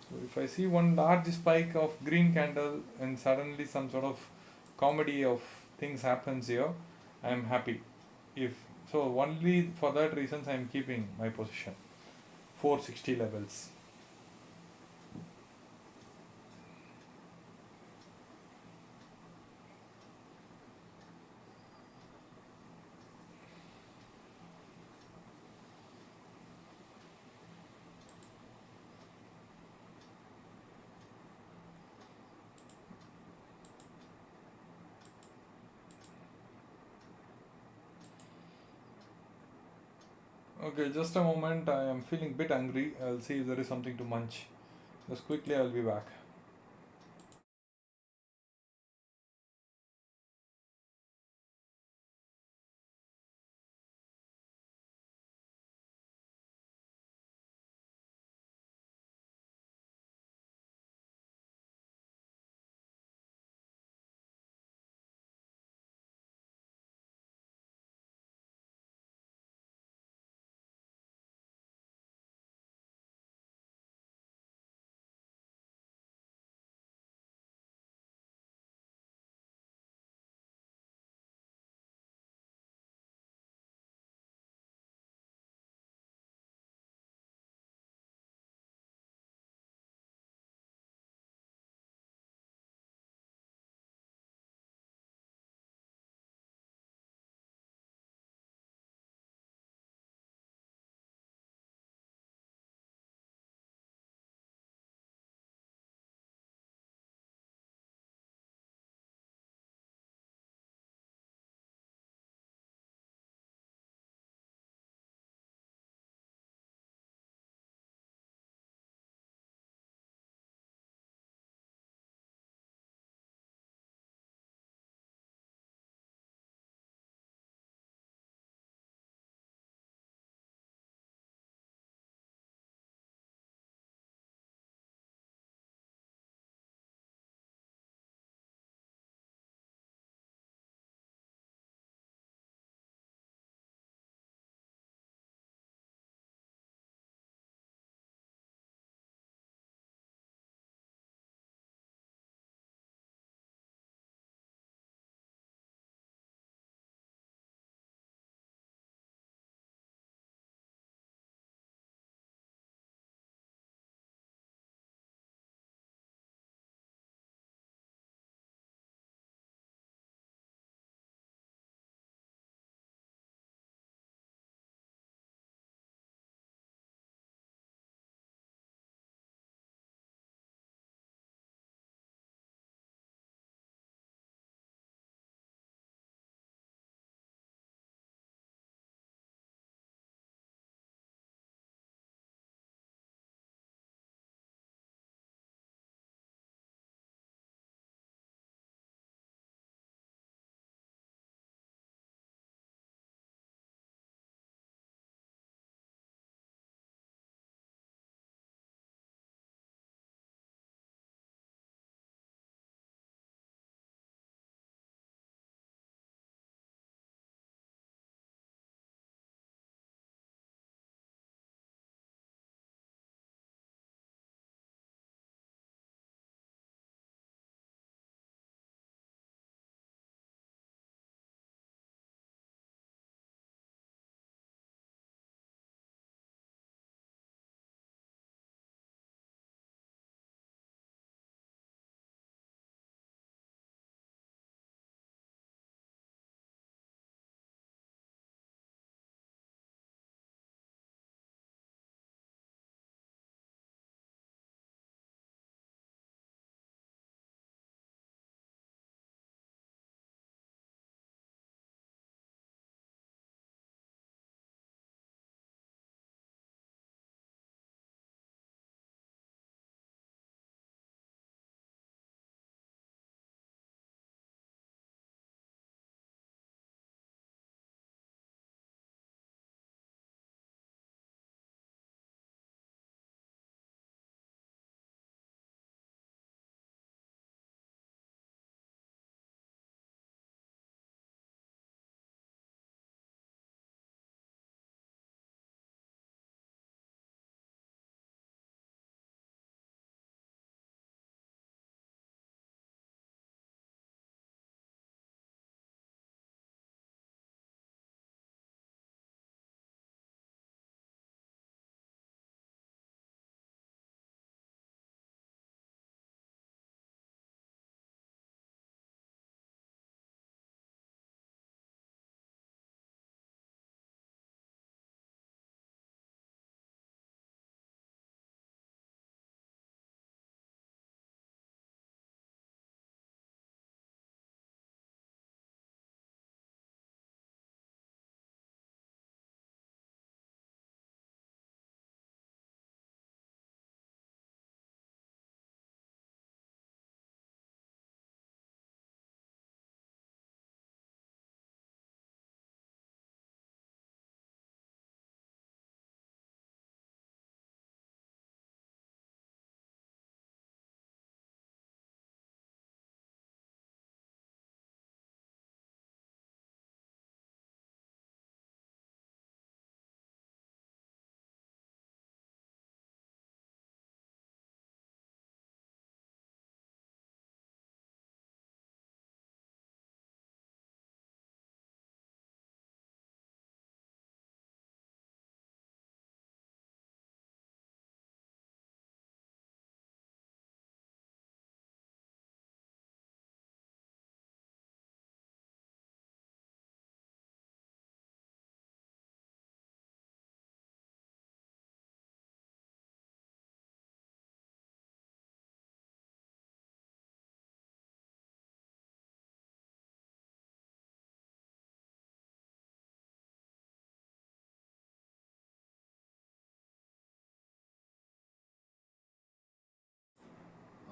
So if I see one large spike of green candle and suddenly some sort of comedy of things happens here, I am happy. If so, only for that reasons I am keeping my position. 460 levels. Okay, just a moment. I am feeling bit hungry. I'll see if there is something to munch. Just quickly, I'll be back.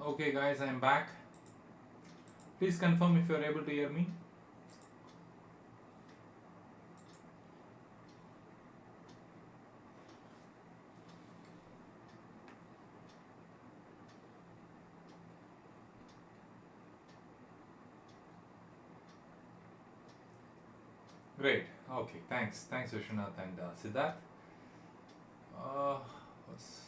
Okay guys, I'm back. Please confirm if you are able to hear me. Great. Okay, thanks. Thanks Vishwanath and Siddharth. Uh, what's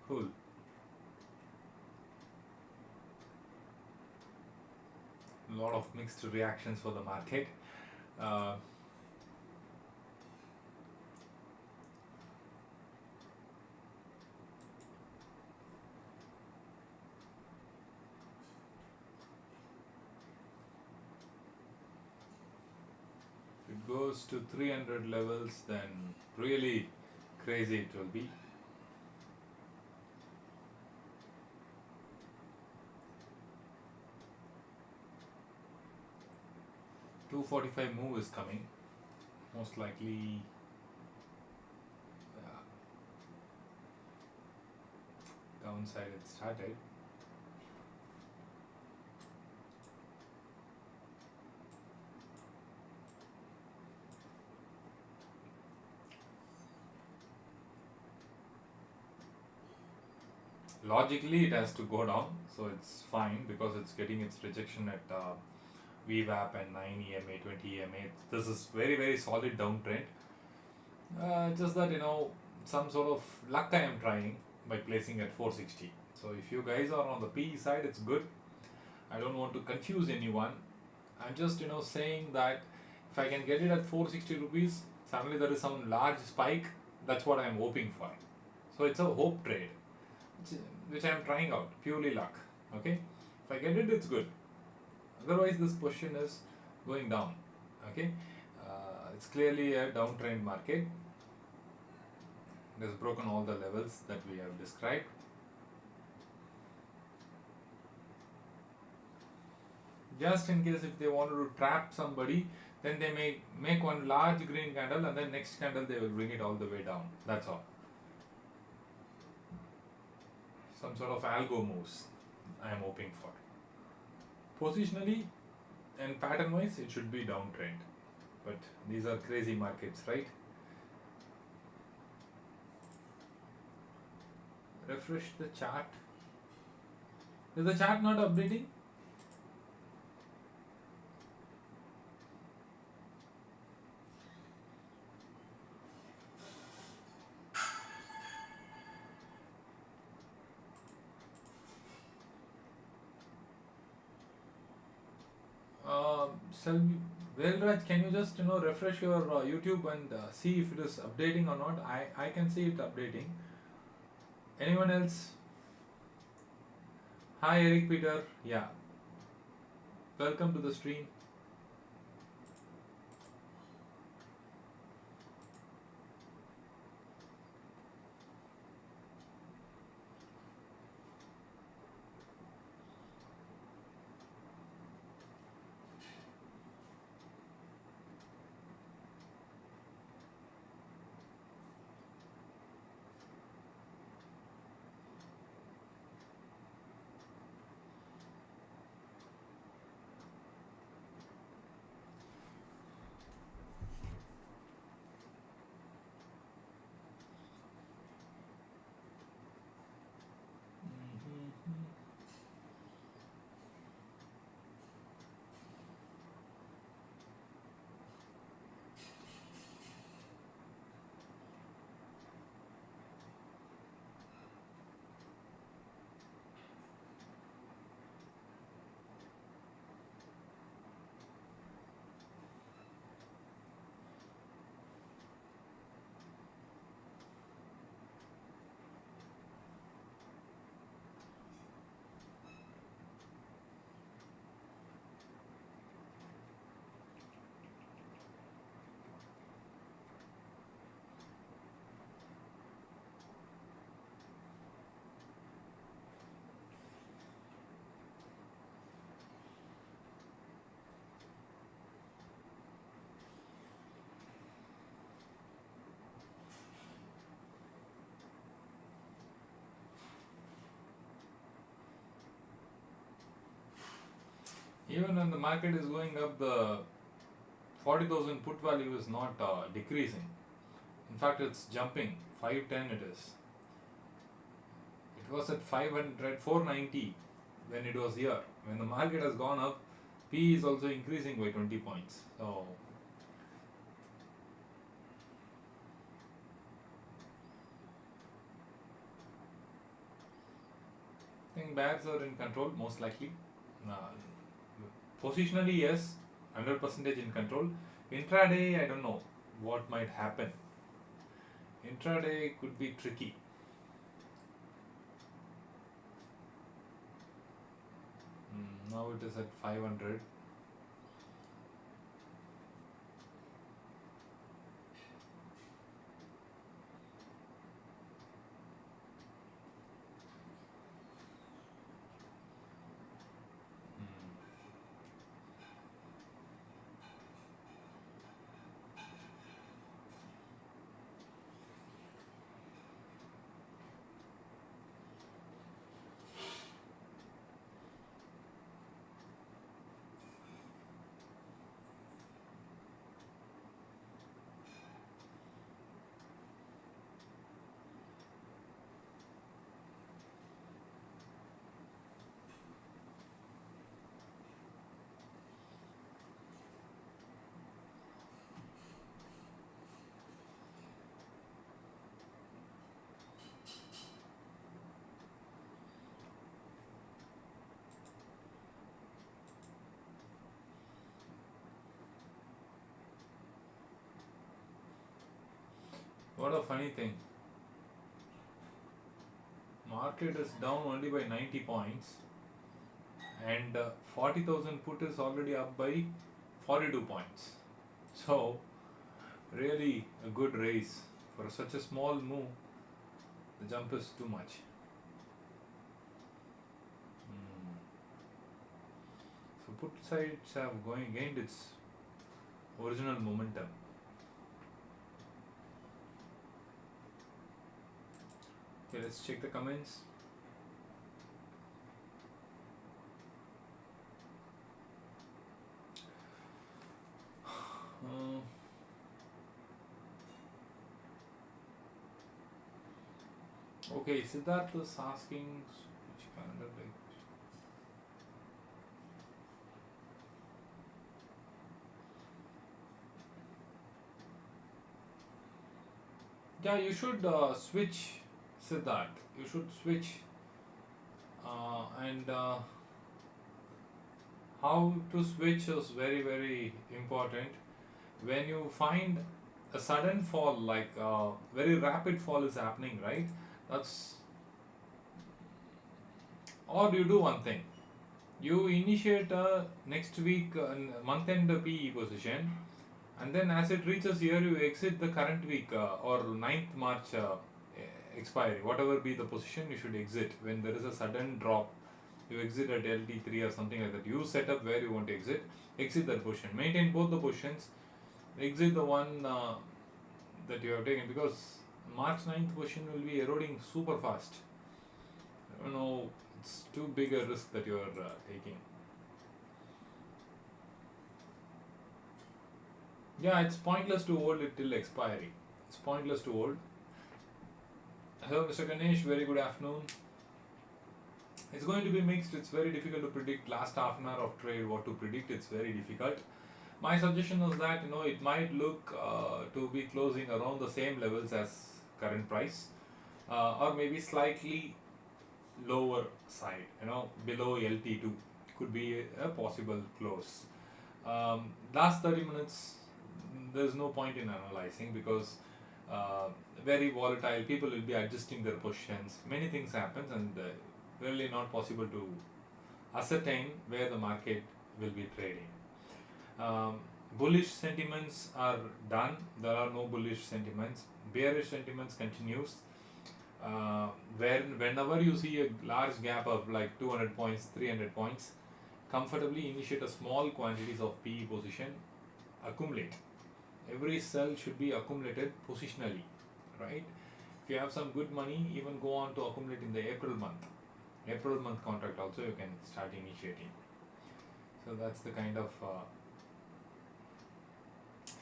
cool. A lot of mixed reactions for the market. Uh, if it goes to 300 levels, then really crazy it will be. $245 move is coming. Most likely. Downside it started. Logically it has to go down, so it's fine because it's getting its rejection at VWAP and 9 EMA, 20 EMA. This is very solid downtrend. Just that some sort of luck I am trying by placing at 460. So if you guys are on the PE side, it's good. I don't want to confuse anyone. I'm just saying that if I can get it at 460 rupees, suddenly there is some large spike. That's what I am hoping for. So it's a hope trade, which I am trying out, purely luck. Okay, if I get it, it's good. Otherwise, this position is going down. Okay, it's clearly a downtrend market. It has broken all the levels that we have described. Just in case if they wanted to trap somebody, then they may make one large green candle and then next candle they will bring it all the way down. That's all. Some sort of algo moves I am hoping for. Positionally and pattern wise, it should be downtrend. But these are crazy markets, right? Refresh the chart. Is the chart not updating? Velraj, can you just refresh your YouTube and see if it is updating or not? I can see it updating. Anyone else? Hi Eric Peter. Yeah. Welcome to the stream. Even when the market is going up, the 40,000 put value is not decreasing. In fact, it's jumping. 510 it is. It was at 500, 490 when it was here. When the market has gone up, P is also increasing by 20 points. So, I think bears are in control most likely. Uh, Positionally, yes, 100% in control. Intraday, I don't know what might happen. Intraday could be tricky. Now it is at 500. What a funny thing. Market is down only by 90 points and 40,000 put is already up by 42 points. So, really a good raise. For such a small move, the jump is too much. So, put sides have gained its original momentum. Okay, let's check the comments. Okay, Siddharth is asking which calendar date. Yeah, you should switch, Siddharth. You should switch and how to switch is very, very important. When you find a sudden fall, like very rapid fall is happening, right? That's, or you do one thing. You initiate next week month end PE position, and then as it reaches here, you exit the current week or 9th March expiry. Whatever be the position, you should exit. When there is a sudden drop, you exit at LT3 or something like that. You set up where you want to exit that position. Maintain both the positions, exit the one that you have taken, because March 9th position will be eroding super fast. I don't know, it's too big a risk that you are taking. Yeah, it's pointless to hold it till expiry. It's pointless to hold. Hello, Mr. Ganesh. Very good afternoon. It's going to be mixed. It's very difficult to predict. Last half an hour of trade, what to predict, it's very difficult. My suggestion is that it might look to be closing around the same levels as current price, or maybe slightly lower side. Below LT2 could be a possible close. Last 30 minutes, there's no point in analyzing, because very volatile, people will be adjusting their positions, many things happen, and really not possible to ascertain where the market will be trading. Bullish sentiments are done. There are no bullish sentiments. Bearish sentiments continues. Whenever you see a large gap of like 200 points, 300 points, comfortably initiate a small quantities of PE position, accumulate. Every sell should be accumulated positionally, right? If you have some good money, even go on to accumulate in the April month contract also, you can start initiating. So that's the kind of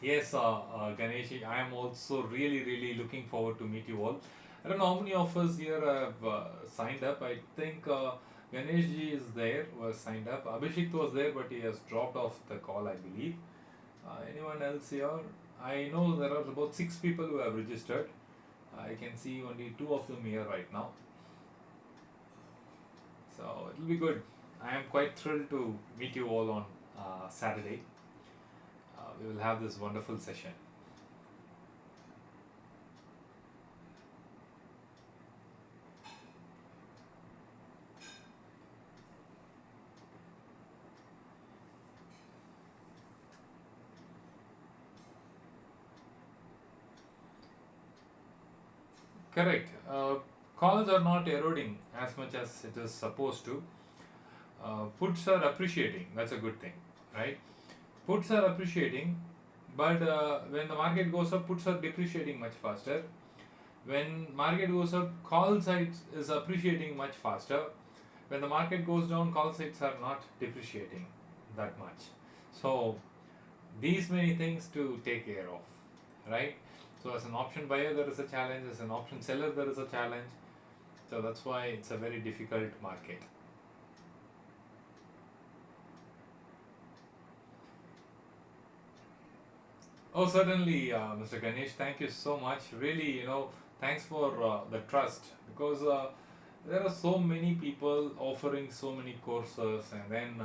yes, Ganesh, I am also really looking forward to meet you all. I don't know how many of us here have signed up. I think Ganesh ji is there, was signed up. Abhishek was there, but he has dropped off the call, I believe. Anyone else here? I know there are about 6 people who have registered. I can see only 2 of them here right now. So it will be good. I am quite thrilled to meet you all on Saturday. We will have this wonderful session. Correct. Calls are not eroding as much as it is supposed to. Puts are appreciating. That's a good thing, right? Puts are appreciating, but when the market goes up, puts are depreciating much faster. When market goes up, call sides is appreciating much faster. When the market goes down, call sides are not depreciating that much. So these many things to take care of, right? So as an option buyer, there is a challenge. As an option seller, there is a challenge. So that's why it's a very difficult market. Oh, certainly, Mr. Ganesh. Thank you so much. Really, thanks for the trust, because there are so many people offering so many courses, and then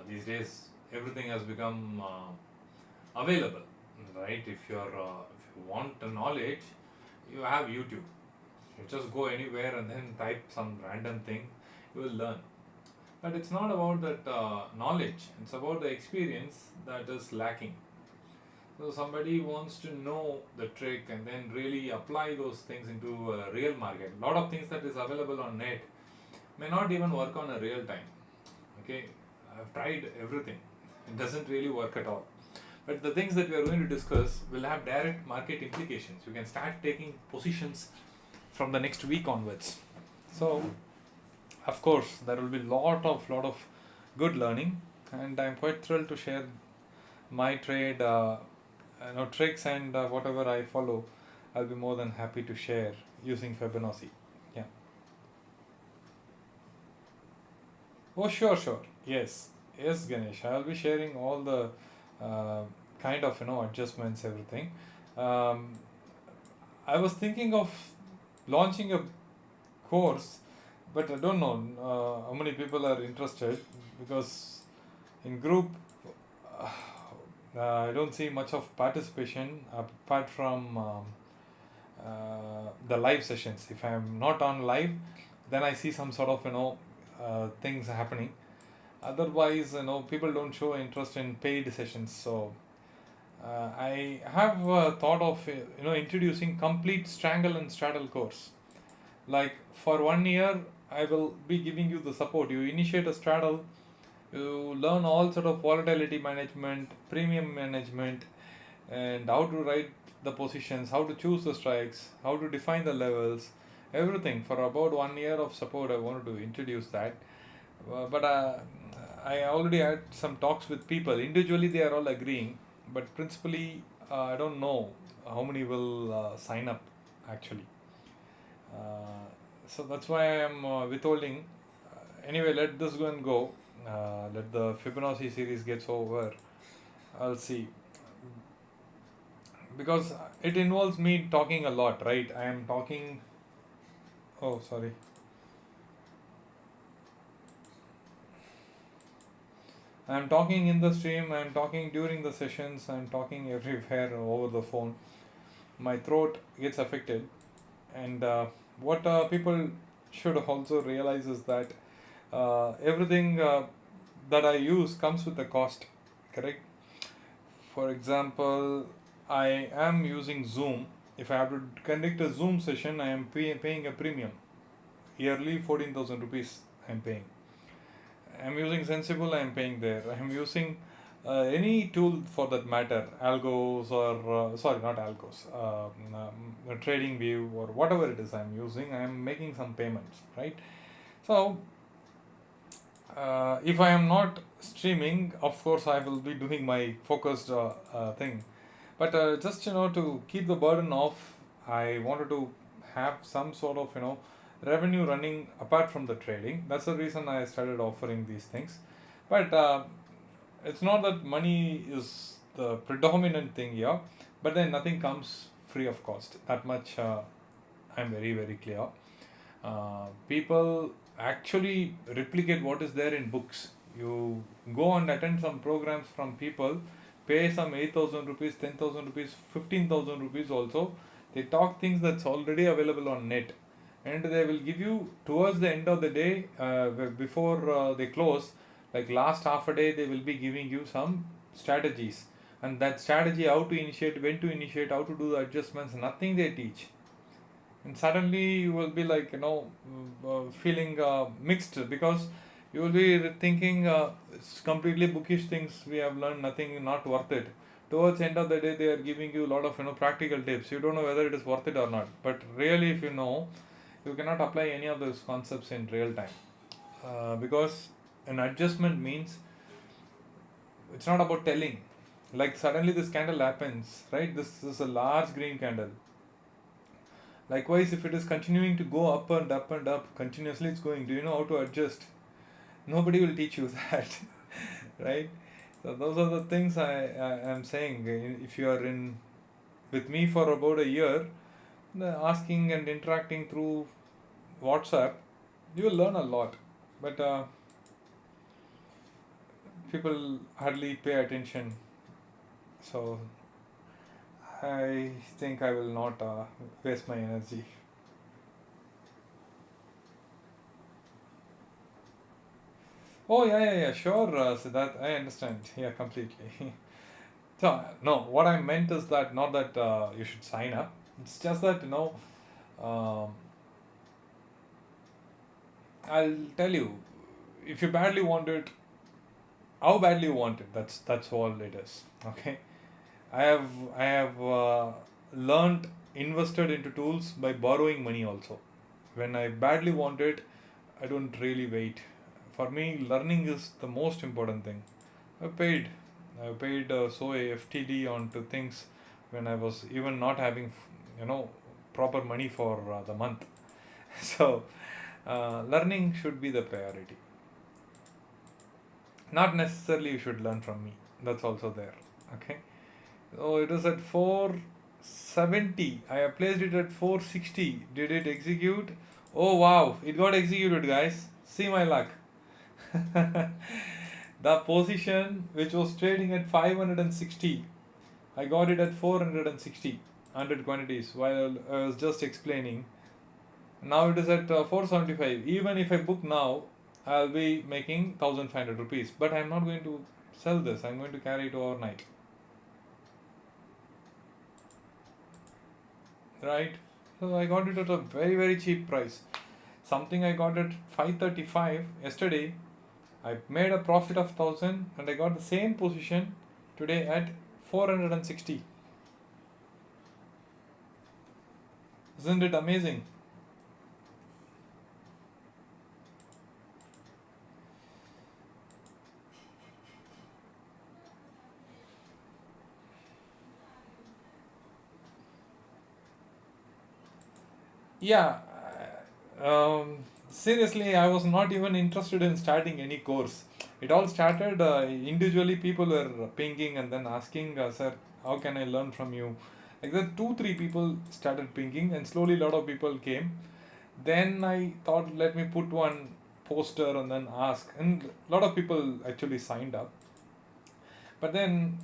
these days everything has become available, right? If you want the knowledge, you have YouTube. You just go anywhere and then type some random thing, you will learn. But it's not about that knowledge, it's about the experience that is lacking. So somebody wants to know the trick and then really apply those things into a real market. A lot of things that is available on net may not even work on a real time. Okay, I've tried everything. It doesn't really work at all. But the things that we are going to discuss will have direct market implications. You can start taking positions from the next week onwards. So, of course, there will be lot of good learning, and I'm quite thrilled to share my trade, tricks and whatever I follow. I'll be more than happy to share using Fibonacci. Yeah. Oh, sure. Yes, Ganesh. I'll be sharing all the uh, kind of adjustments, everything. Um, I was thinking of launching a course, but I don't know how many people are interested, because in group I don't see much of participation apart from the live sessions. If I'm not on live, then I see some sort of things happening. Otherwise, people don't show interest in paid sessions. So I have thought of introducing complete strangle and straddle course. Like for 1 year, I will be giving you the support. You initiate a straddle, you learn all sort of volatility management, premium management, and how to write the positions, how to choose the strikes, how to define the levels, everything. For about 1 year of support, I wanted to introduce that. But I already had some talks with people. Individually, they are all agreeing, but principally, I don't know how many will sign up actually. So that's why I am withholding. Anyway, let this go and go. Let the Fibonacci series gets over. I'll see, because it involves me talking a lot, right? I am talking. Oh, sorry. I am talking in the stream. I am talking during the sessions. I am talking everywhere over the phone. My throat gets affected, and what people should also realize is that everything that I use comes with a cost, correct? For example, I am using Zoom. If I have to conduct a Zoom session, I am paying a premium. Yearly 14,000 rupees I am paying. I am using Sensible, I am paying there. I am using any tool for that matter, algos or sorry, not algos, trading view or whatever it is I am using. I am making some payments, right? So If I am not streaming, of course I will be doing my focused thing. But just to keep the burden off, I wanted to have some sort of revenue running apart from the trading. That's the reason I started offering these things. But it's not that money is the predominant thing here, but then nothing comes free of cost. That much I'm very very clear. People actually replicate what is there in books. You go and attend some programs from people, pay some 8,000 rupees, 10,000 rupees, 15,000 rupees also. They talk things that's already available on net, and they will give you towards the end of the day, before they close, like last half a day, they will be giving you some strategies. And that strategy, how to initiate, when to initiate, how to do the adjustments, nothing they teach. And suddenly you will be like feeling mixed, because you will be thinking it's completely bookish things we have learned, nothing, not worth it. Towards the end of the day, they are giving you a lot of practical tips. You don't know whether it is worth it or not, but really, if you know, you cannot apply any of those concepts in real time, because an adjustment means it's not about telling. Like suddenly this candle happens, right? This is a large green candle. Likewise, if it is continuing to go up and up and up continuously, it's going. Do you know how to adjust? Nobody will teach you that, right? So those are the things I am saying. If you are in with me for about a year, asking and interacting through WhatsApp, you will learn a lot. But people hardly pay attention. So I think I will not waste my energy. Oh yeah, sure, Siddharth, I understand. Yeah, completely. So no, what I meant is that not that you should sign up. It's just that um, I'll tell you, if you badly want it, how badly you want it. That's all it is. Okay. I have learned, invested into tools by borrowing money also. When I badly want it, I don't really wait. For me, learning is the most important thing. I paid. I paid so a FTD onto things when I was even not having, proper money for the month. So, learning should be the priority. Not necessarily you should learn from me. That's also there. Okay. So it is at 470. I have placed it at 460. Did it execute? Oh wow, it got executed, guys. See my luck. The position which was trading at 560, I got it at 460, 100 quantities while I was just explaining. Now it is at 475. Even if I book now, I'll be making 1500 rupees. But I'm not going to sell this, I'm going to carry it overnight. Right? So I got it at a very, very cheap price. Something I got at 535 yesterday. I made a profit of 1000 and I got the same position today at 460. Isn't it amazing? Yeah, seriously, I was not even interested in starting any course. It all started individually. People were pinging and then asking, "Sir, how can I learn from you?" Like that, two, three people started pinging, and slowly a lot of people came. Then I thought, let me put one poster and then ask, and a lot of people actually signed up. But then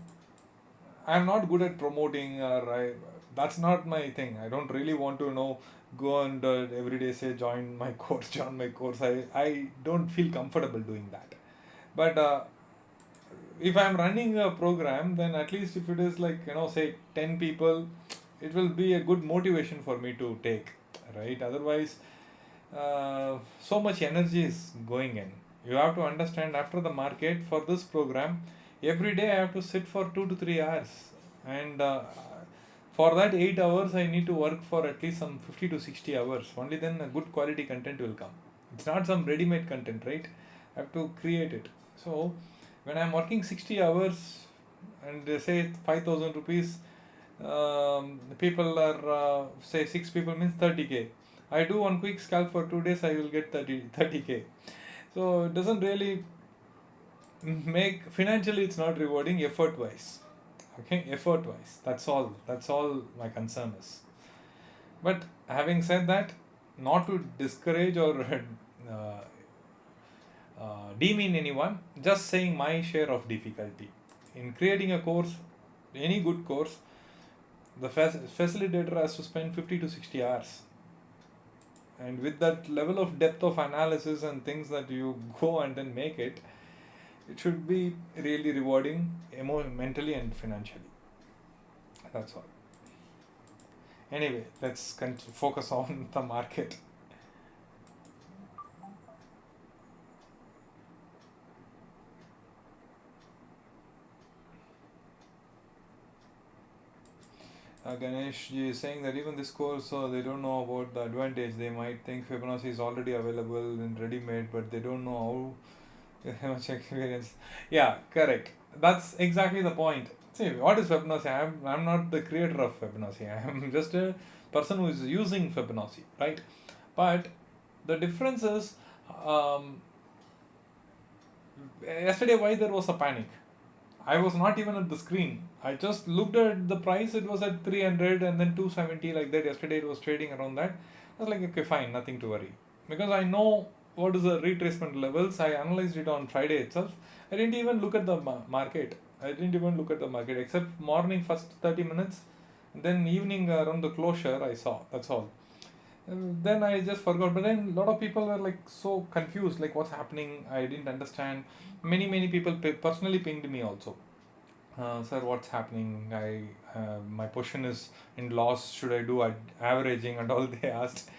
I'm not good at promoting, or that's not my thing. I don't really want to go and every day say join my course, join my course. I don't feel comfortable doing that. But if I'm running a program, then at least if it is like say 10 people, it will be a good motivation for me to take, right? Otherwise, so much energy is going in. You have to understand, after the market for this program, every day I have to sit for 2 to 3 hours, and for that 8 hours I need to work for at least some 50 to 60 hours. Only then a good quality content will come. It's not some ready-made content, right? I have to create it. So when I'm working 60 hours and they say 5,000 rupees, people are say 6 people means 30k. I do one quick scalp for 2 days, I will get 30k. So it doesn't really make financially, it's not rewarding effort wise. Okay, effort wise. That's all my concern is. But having said that, not to discourage or demean anyone, just saying my share of difficulty in creating a course, any good course. The facilitator has to spend 50 to 60 hours, and with that level of depth of analysis and things that you go and then make it, it should be really rewarding mentally and financially. That's all. Anyway, let's focus on the market. Ganesh ji is saying that even this course, they don't know about the advantage. They might think Fibonacci is already available in ready-made, but they don't know how much experience. Yeah, correct. That's exactly the point. See, what is Fibonacci? I'm not the creator of Fibonacci. I am just a person who is using Fibonacci, right? But the difference is, yesterday why there was a panic. I was not even at the screen. I just looked at the price. It was at 300 and then 270 like that. Yesterday it was trading around that. I was like, okay, fine, nothing to worry. Because I know what is the retracement levels. I analyzed it on Friday itself. I didn't even look at the market. I didn't even look at the market except morning first 30 minutes. Then evening around the closure I saw. That's all. Then I just forgot. But then a lot of people were like so confused, like what's happening. I didn't understand. Many people personally pinged me also. Sir, what's happening? My position is in loss. Should I do averaging and all? They asked,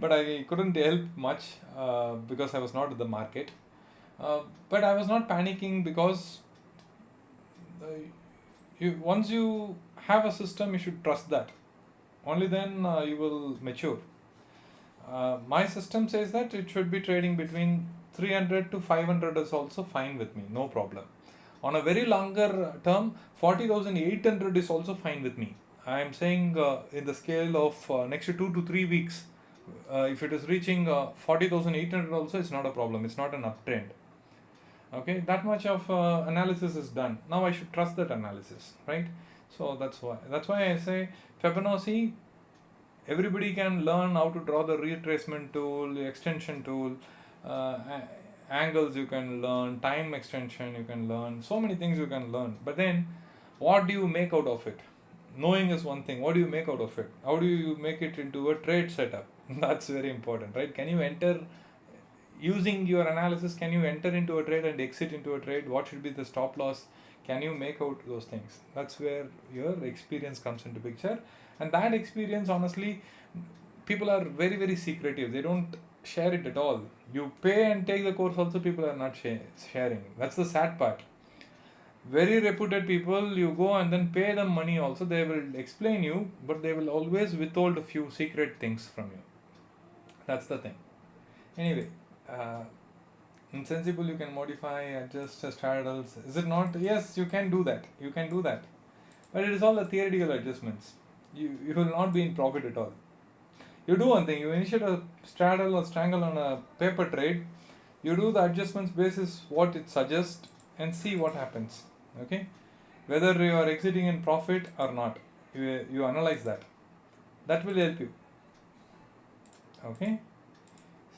but I couldn't help much because I was not at the market. But I was not panicking because once you have a system, you should trust that. Only then you will mature. My system says that it should be trading between 300 to 500 is also fine with me, no problem. On a very longer term, 40,800 is also fine with me. I am saying in the scale of next 2 to 3 weeks, if it is reaching 40,800 also, it's not a problem. It's not an uptrend. Okay, that much of analysis is done. Now I should trust that analysis, right? So that's why I say Fibonacci. Everybody can learn how to draw the retracement tool, the extension tool, angles you can learn, time extension you can learn, so many things you can learn. But then, what do you make out of it? Knowing is one thing. What do you make out of it? How do you make it into a trade setup? That's very important, right? Can you enter, using your analysis, can you enter into a trade and exit into a trade? What should be the stop loss? Can you make out those things? That's where your experience comes into picture. And that experience, honestly, people are very, very secretive. They don't share it at all. You pay and take the course also, people are not sharing. That's the sad part. Very reputed people, you go and then pay them money also, they will explain you, but they will always withhold a few secret things from you. That's the thing. Anyway, insensible you can modify, adjust straddles. Is it not? Yes, you can do that. You can do that. But it is all the theoretical adjustments. You will not be in profit at all. You do one thing, you initiate a straddle or strangle on a paper trade, you do the adjustments basis what it suggests and see what happens. Okay, whether you are exiting in profit or not, you analyze that. That will help you. Okay,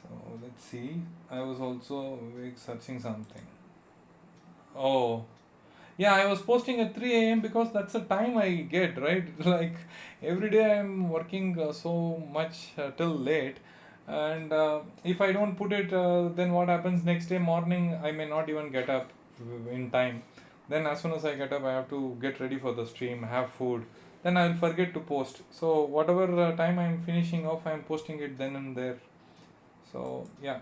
so let's see. I was also searching something. Oh, yeah, I was posting at 3 a.m. because that's the time I get, right? Like every day I'm working so much till late. And if I don't put it, then what happens next day morning? I may not even get up in time. Then, as soon as I get up, I have to get ready for the stream, have food. Then I'll forget to post. So, whatever time I'm finishing off, I'm posting it then and there. So, yeah.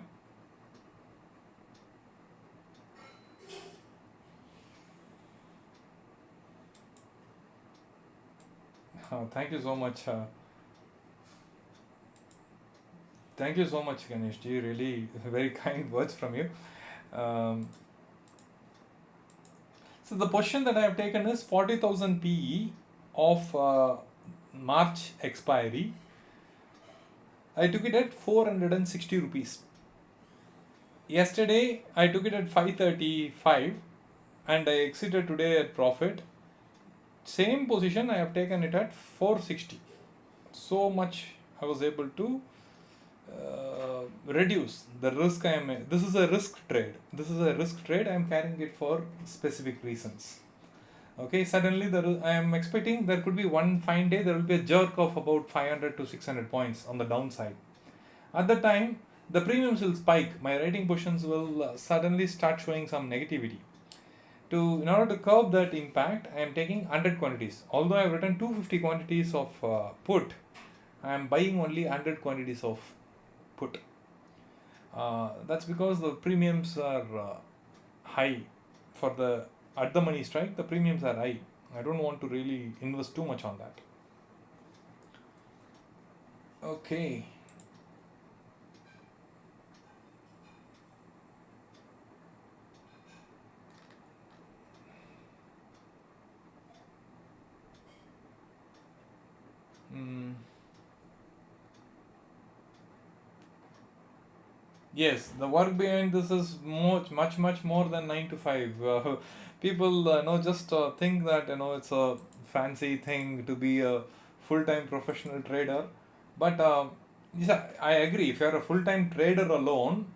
Thank you so much. Thank you so much, Ganesh ji. Really, very kind words from you. Um, so the position that I have taken is 40,000 PE of March expiry. I took it at 460 rupees. Yesterday I took it at 535 and I exited today at profit. Same position I have taken it at 460. So much I was able to reduce the risk I am. This is a risk trade. This is a risk trade. I am carrying it for specific reasons. Okay, suddenly I am expecting there could be one fine day, there will be a jerk of about 500 to 600 points on the downside. At the time, the premiums will spike. My writing positions will suddenly start showing some negativity. In order to curb that impact, I am taking 100 quantities. Although I have written 250 quantities of put, I am buying only 100 quantities of put. That's because the premiums are high for the at the money strike. The premiums are high. I don't want to really invest too much on that. Okay. Yes, the work behind this is much more than 9 to 5. People just think that it's a fancy thing to be a full-time professional trader, but yeah, I agree. If you're a full-time trader alone,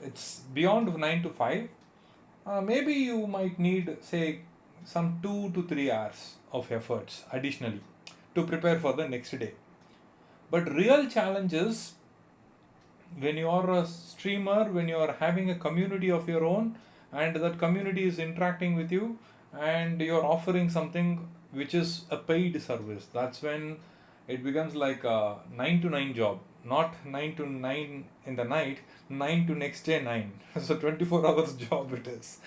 it's beyond 9 to 5. Maybe you might need, say, some 2 to 3 hours of efforts additionally to prepare for the next day. But real challenge is when you are a streamer, when you are having a community of your own, and that community is interacting with you, and you're offering something which is a paid service, that's when it becomes like a 9 to 9 job, not 9 to 9 in the night, 9 to next day 9. So 24 hours job it is,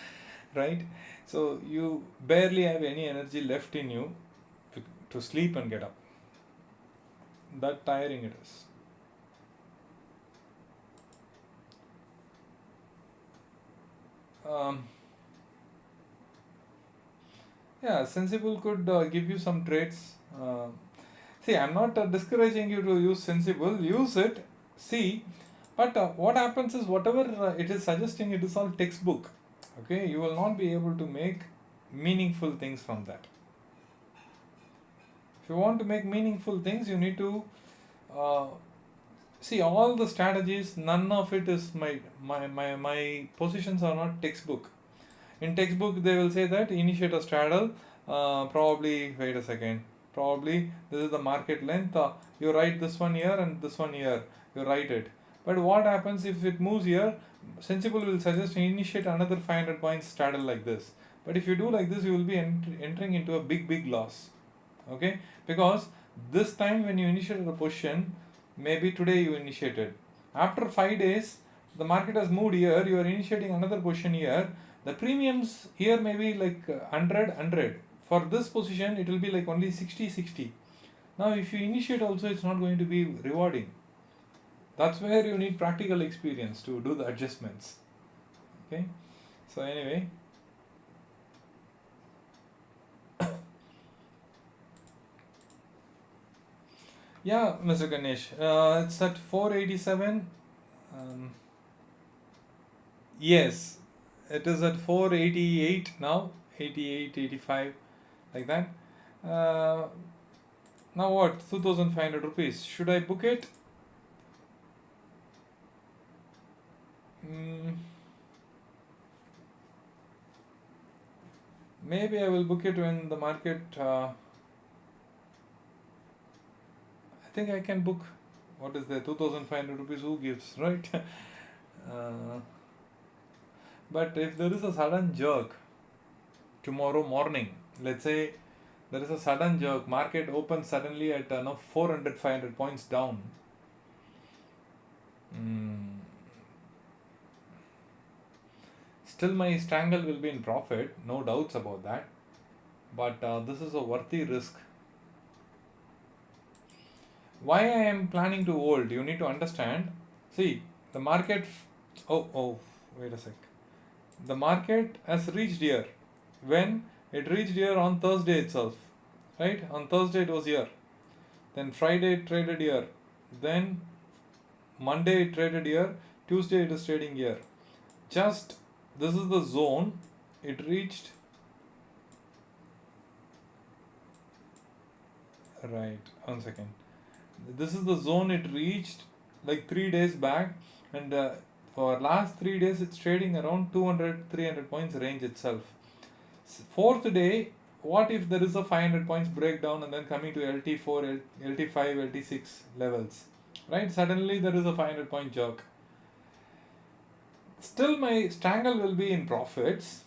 right? So you barely have any energy left in you to sleep and get up. That tiring it is. um, yeah, Sensible could give you some trades. See, I'm not discouraging you to use Sensible. Use it, see, but what happens is whatever it is suggesting, it is all textbook. Okay, you will not be able to make meaningful things from that. If you want to make meaningful things, you need to uh, see all the strategies. None of it is my positions are not textbook. In textbook they will say that initiate a straddle, probably wait a second, probably this is the market length, you write this one here and this one here, you write it. But what happens if it moves here? Sensible will suggest initiate another 500 points straddle like this. But if you do like this, you will be entering into a big loss. Okay, because this time when you initiated a position, maybe today you initiated, after 5 days the market has moved here, you are initiating another position here, the premiums here may be like 100. For this position it will be like only 60. Now if you initiate also, it's not going to be rewarding. That's where you need practical experience to do the adjustments. Okay, so anyway, yeah, Mr. Ganesh, it's at 487. Yes, it is at 488 now, 88, 85, like that. Uh, Now what? 2,500 rupees. Should I book it? Mm, Maybe I will book it when the market. I think I can book. What is there? 2,500 rupees. Who gives, right? uh, but if there is a sudden jerk tomorrow morning, let's say there is a sudden jerk, market opens suddenly at 400, 500 points down. Still, my strangle will be in profit, no doubts about that. But this is a worthy risk. Why I am planning to hold? You need to understand. See, the market. Oh, wait a sec. The market has reached here. When it reached here on Thursday itself, right? On Thursday it was here. Then Friday it traded here. Then Monday it traded here. Tuesday it is trading here. Just this is the zone it reached. Right, 1 second. This is the zone it reached like 3 days back, and for last 3 days it's trading around 200-300 points range itself. Fourth day, what if there is a 500 points breakdown and then coming to LT4, LT5, LT6 levels, right? Suddenly there is a 500 point jerk. Still my strangle will be in profits,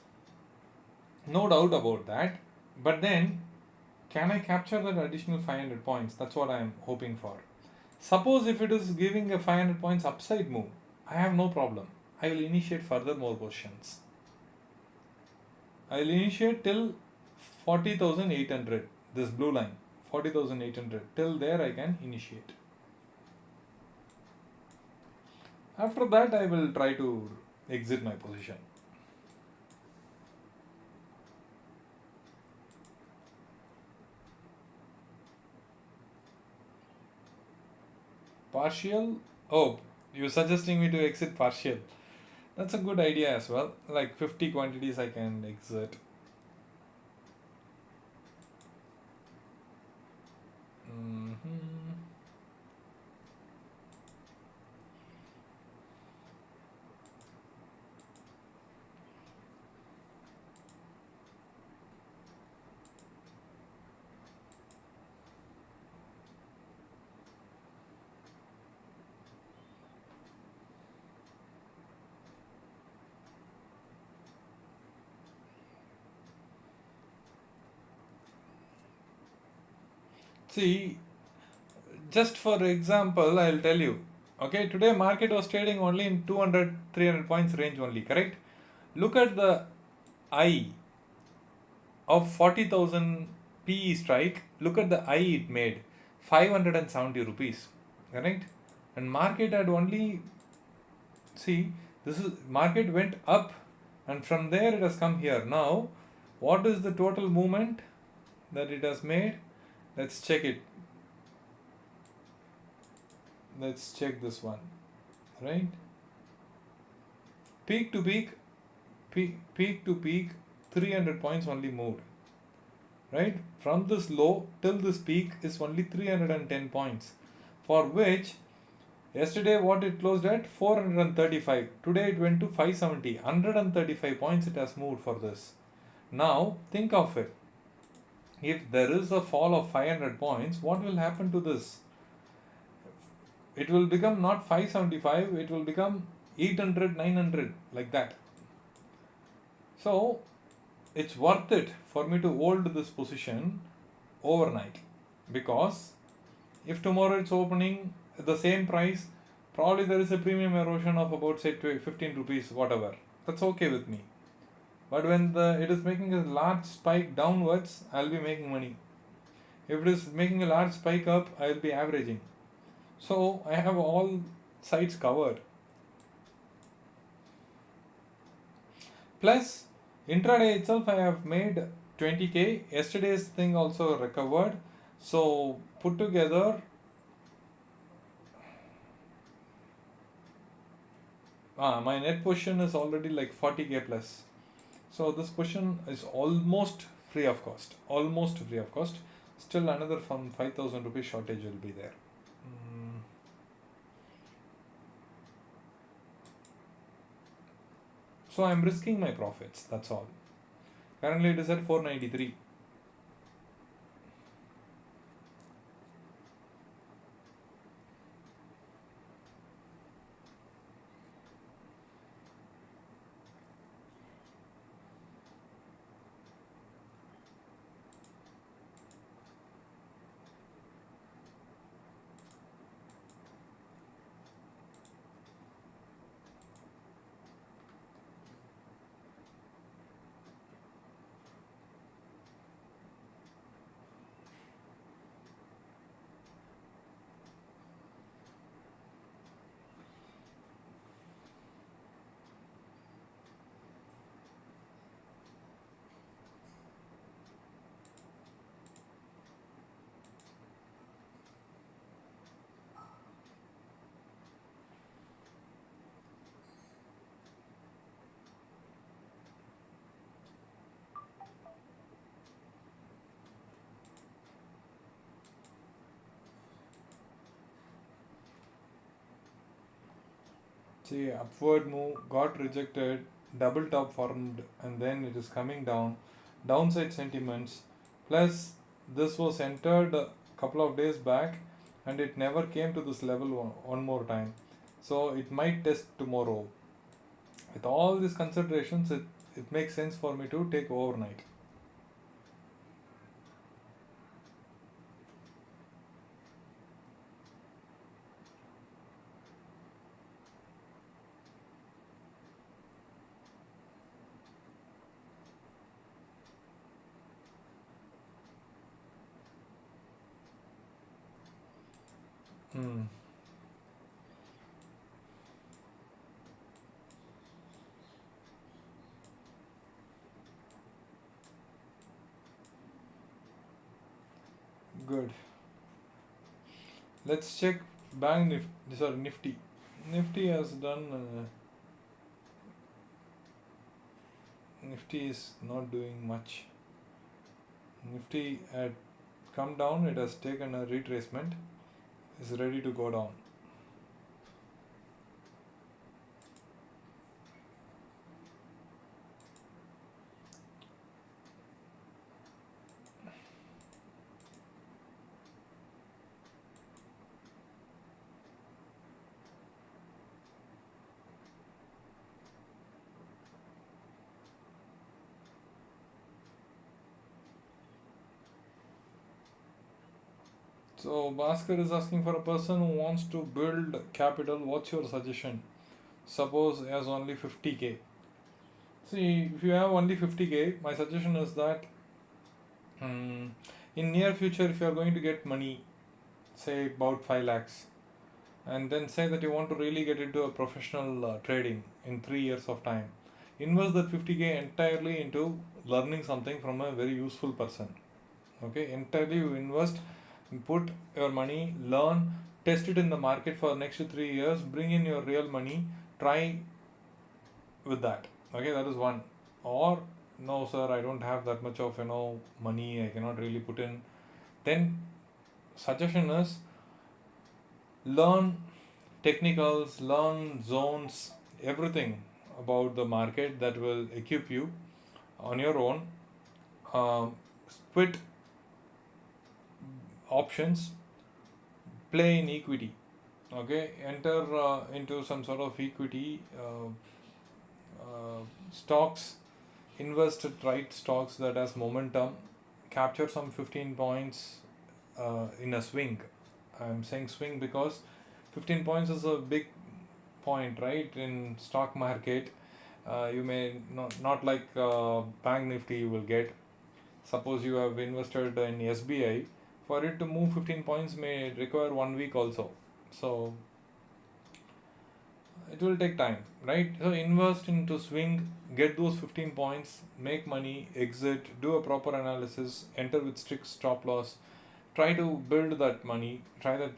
no doubt about that, but then can I capture that additional 500 points? That's what I am hoping for. Suppose if it is giving a 500 points upside move, I have no problem. I will initiate further more positions. I will initiate till 40,800, this blue line, 40,800. Till there I can initiate. After that I will try to exit my position. Partial? Oh, you're suggesting me to exit partial. That's a good idea as well. Like 50 quantities I can exit. See, just for example, I'll tell you. Okay, today market was trading only in 200-300 points range only, correct? Look at the I of 40,000 PE strike. Look at the I it made, 570 rupees, correct? And market had only, see, this is market went up, and from there it has come here. Now, what is the total movement that it has made? Let's check it. Let's check this one, right? Peak to peak, peak to peak, 300 points only moved, right? From this low till this peak is only 310 points, for which yesterday what it closed at 435. Today it went to 570. 135 points it has moved for this. Now think of it. If there is a fall of 500 points, what will happen to this? It will become not 575, it will become 800, 900, like that. So it's worth it for me to hold this position overnight, because if tomorrow it's opening at the same price, probably there is a premium erosion of about say 15 rupees, whatever. That's okay with me. But when it is making a large spike downwards, I'll be making money. If it is making a large spike up, I'll be averaging. So I have all sides covered. Plus, intraday itself I have made 20k. Yesterday's thing also recovered. So put together, my net position is already like 40k plus. So this position is almost free of cost. Almost free of cost. Still another 5,000 rupees shortage will be there. So I am risking my profits, that's all. Currently it is at 493. See, upward move got rejected, double top formed, and then it is coming down. Downside sentiments. Plus, this was entered a couple of days back, and it never came to this level one more time. So it might test tomorrow. With all these considerations, it makes sense for me to take overnight. Hmm. Good. Let's check Bank Nifty. Sorry, Nifty. Nifty has done. Nifty is not doing much. Nifty had come down. It has taken a retracement. Is ready to go down. So Bhaskar is asking for a person who wants to build capital. What's your suggestion? Suppose he has only 50k. See, if you have only 50k, my suggestion is that um, in near future, if you are going to get money, say about 5 lakhs, and then say that you want to really get into a professional trading in 3 years of time, invest that 50k entirely into learning something from a very useful person. Okay, entirely you invest, put your money, learn, test it in the market for next 3 years, bring in your real money, try with that. Okay, that is one. Or no sir, I don't have that much of money, I cannot really put in. Then suggestion is learn technicals, learn zones, everything about the market that will equip you on your own. Split options, play in equity. Okay, enter into some sort of equity stocks, invest at right stocks that has momentum, capture some 15 points in a swing. I'm saying swing because 15 points is a big point, right? In stock market, you may not like Bank Nifty you will get. Suppose you have invested in SBI, for it to move 15 points may require 1 week also. So it will take time, right? So invest into swing, get those 15 points, make money, exit, do a proper analysis, enter with strict stop loss, try to build that money, try that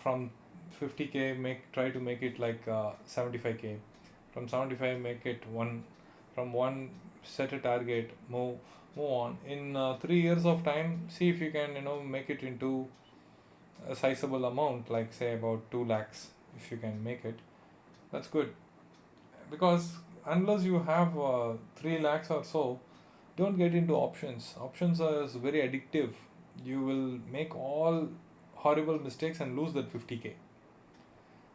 from 50k, try to make it like 75k, from 75 make it one, from one set a target, move on in 3 years of time, see if you can make it into a sizable amount, like say about 2 lakhs. If you can make it, that's good, because unless you have 3 lakhs or so, don't get into options. Options are very addictive. You will make all horrible mistakes and lose that 50k.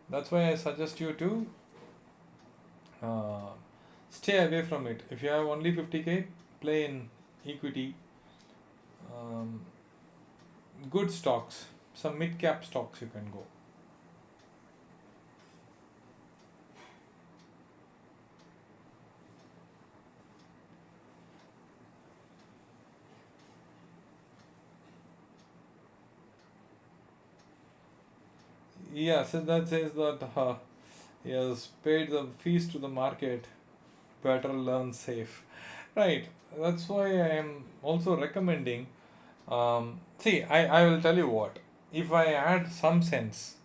That's why I suggest you to uh, stay away from it. If you have only 50k, play in equity, um, good stocks, some mid cap stocks you can go. Yeah, so that says that he has paid the fees to the market, better learn safe. Right, that's why I am also recommending. See, I will tell you what, if I add some sense,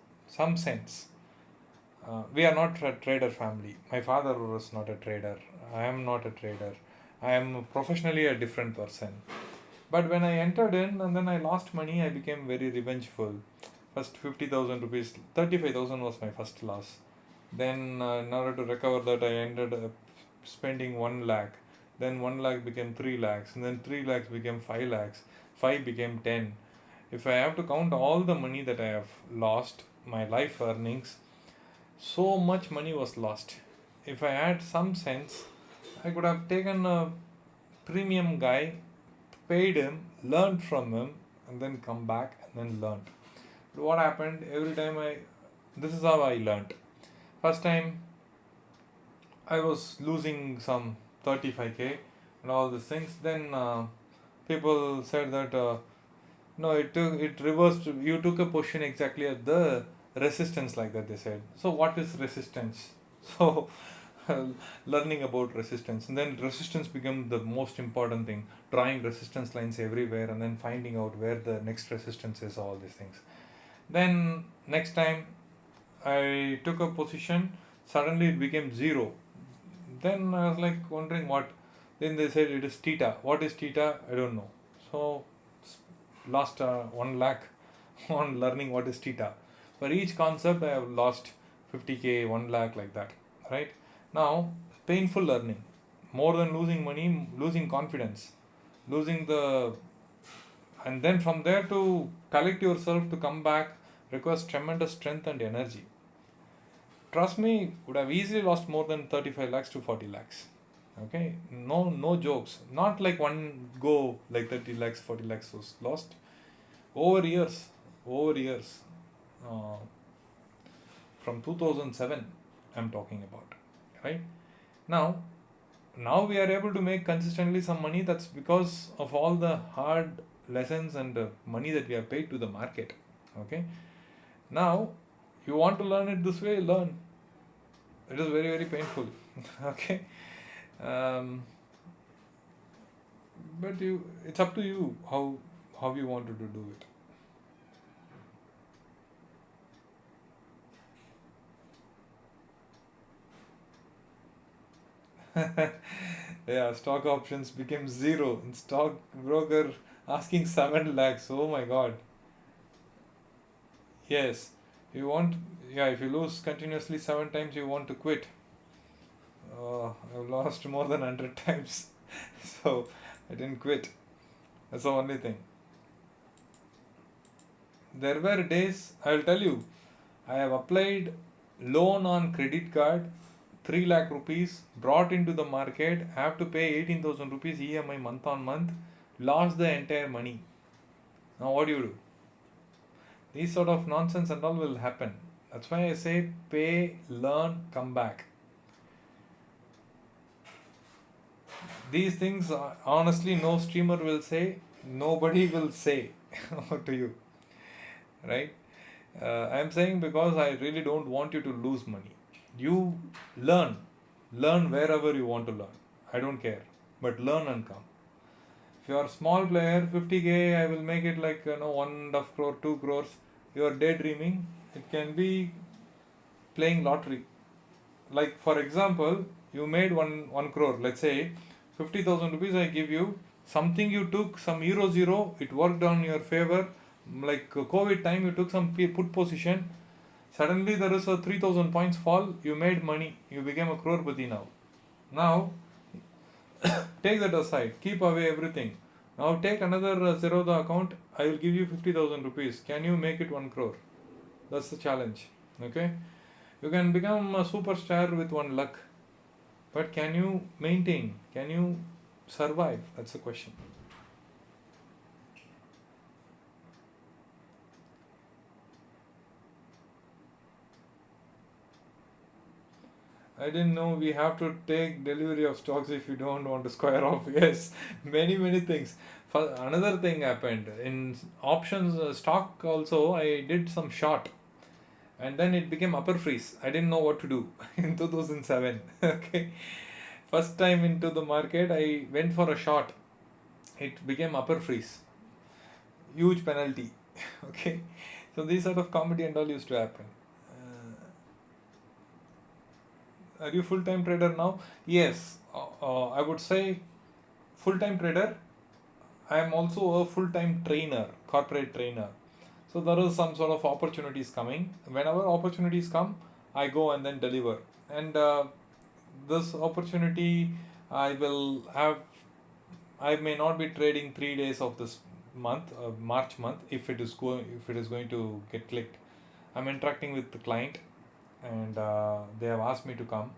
we are not a trader family. My father was not a trader. I am not a trader. I am professionally a different person. But when I entered in and then I lost money, I became very revengeful. First 50,000 rupees, 35,000 was my first loss. Then in order to recover that, I ended up spending 1 lakh. Then 1 lakh became 3 lakhs, and then 3 lakhs became 5 lakhs. 5 became 10. If I have to count all the money that I have lost, my life earnings, so much money was lost. If I had some sense, I could have taken a premium guy, paid him, learned from him, and then come back and then learned. But what happened every time this is how I learned. First time I was losing some 35k and all these things. Then people said that no, it reversed. You took a position exactly at the resistance, like that. They said. So what is resistance? So learning about resistance, and then resistance became the most important thing. Drawing resistance lines everywhere, and then finding out where the next resistance is. All these things. Then next time I took a position, suddenly it became zero. Then I was like wondering what. Then they said it is theta. What is theta? I don't know. So lost 1 lakh on learning what is theta. For each concept, I have lost 50k, 1 lakh, like that. Right now, painful learning. More than losing money, losing confidence, losing the, and then from there to collect yourself to come back requires tremendous strength and energy. Trust me, would have easily lost more than 35 lakhs to 40 lakhs. Okay, no jokes. Not like one go like 30 lakhs, 40 lakhs was lost. Over years, over years. Uh, from 2007, I'm talking about. Right now, we are able to make consistently some money. That's because of all the hard lessons and money that we have paid to the market. Okay, now you want to learn it this way, learn. It is very, very painful. Okay, um, but it's up to you how you wanted to do it. Yeah, stock options became zero, and stock broker asking 7 lakhs. Oh my god. Yes, you want, yeah, if you lose continuously 7 times, you want to quit. I've lost more than 100 times, so I didn't quit. That's the only thing. There were days, I'll tell you, I have applied loan on credit card, 3 lakh rupees, brought into the market, have to pay 18,000 rupees EMI month on month, lost the entire money. Now, what do you do? These sort of nonsense and all will happen. That's why I say pay, learn, come back. These things, honestly, no streamer will say, nobody will say to you, right? I'm saying because I really don't want you to lose money. You learn wherever you want to learn. I don't care, but learn and come. If you are a small player, 50k, I will make it like 1.5 crore, 2 crores. You are daydreaming. It can be playing lottery. Like for example, you made one crore. Let's say 50,000 rupees I give you. Something you took some zero. It worked on your favor. Like COVID time, you took some put position. Suddenly there is a 3,000 points fall. You made money. You became a crorepati now. Now take that aside. Keep away everything. Now take another Zerodha account. I will give you 50,000 rupees. Can you make it 1 crore? That's the challenge. Okay. You can become a superstar with one luck. But can you maintain? Can you survive? That's the question. I didn't know we have to take delivery of stocks if you don't want to square off. Yes, many things. Another thing happened in options stock also. I did some short, and then it became upper freeze. I didn't know what to do in 2007. Okay, first time into the market, I went for a short. It became upper freeze. Huge penalty. Okay, so these sort of comedy and all used to happen. Are you full time trader now? Yes, I would say full time trader. I am also a full time trainer, corporate trainer. So there is some sort of opportunities coming. Whenever opportunities come, I go and then deliver. And this opportunity, I will have. I may not be trading 3 days of this month, March month, if it is going to get clicked. I'm interacting with the client, and they have asked me to come.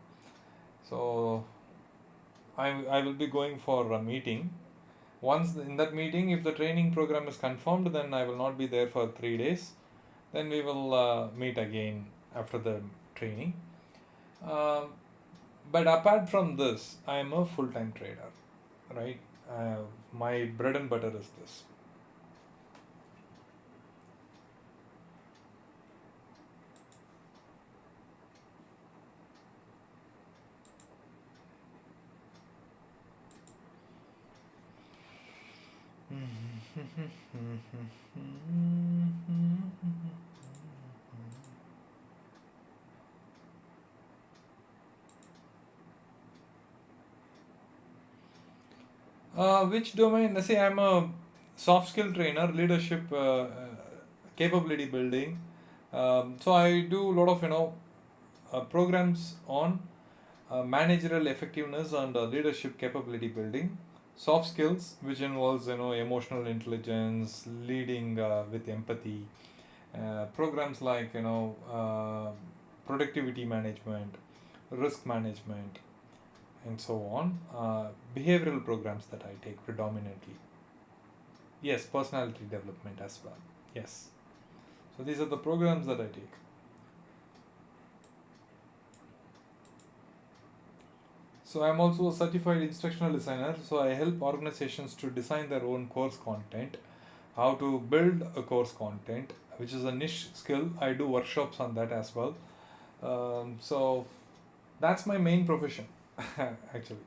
So I will be going for a meeting. Once in that meeting, if the training program is confirmed, then I will not be there for 3 days. Then we will meet again after the training. Um, but apart from this, I am a full time trader, right? My bread and butter is this. Which domain? See, I'm a soft skill trainer, leadership, capability building. So I do a lot of programs on managerial effectiveness and leadership capability building. Soft skills, which involves emotional intelligence, leading with empathy. Programs like productivity management, risk management, and so on. Behavioral programs that I take predominantly. Yes, personality development as well. Yes. So these are the programs that I take. So I'm also a certified instructional designer. So I help organizations to design their own course content, how to build a course content, which is a niche skill. I do workshops on that as well. So that's my main profession, actually.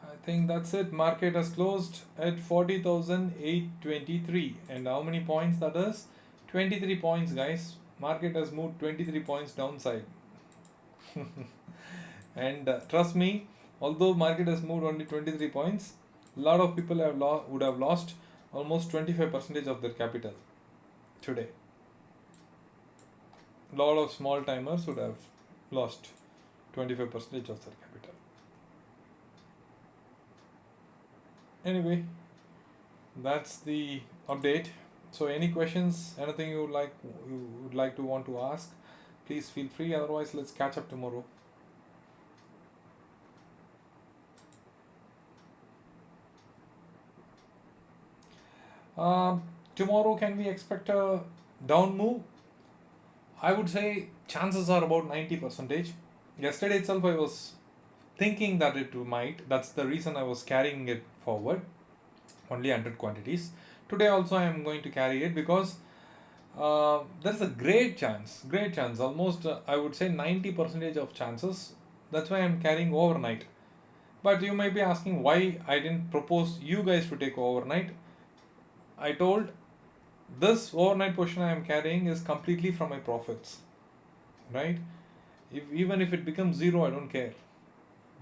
I think that's it. Market has closed at 40,823. And how many points that is? 23 points, guys. Market has moved 23 points downside. And trust me, although market has moved only 23 points, a lot of people would have lost almost 25% of their capital today. A lot of small timers would have lost 25% of their capital. Anyway, that's the update. So any questions, anything you would like to want to ask, please feel free. Otherwise, let's catch up tomorrow. Um, Tomorrow, can we expect a down move? I would say chances are about 90%. Yesterday itself, I was thinking that it might. That's the reason I was carrying it forward, only 100 quantities. Today also I am going to carry it because there's a great chance, almost I would say 90% of chances. That's why I'm carrying overnight. But you might be asking why I didn't propose you guys to take overnight. I told this overnight portion I am carrying is completely from my profits, right? Even if it becomes zero, I don't care.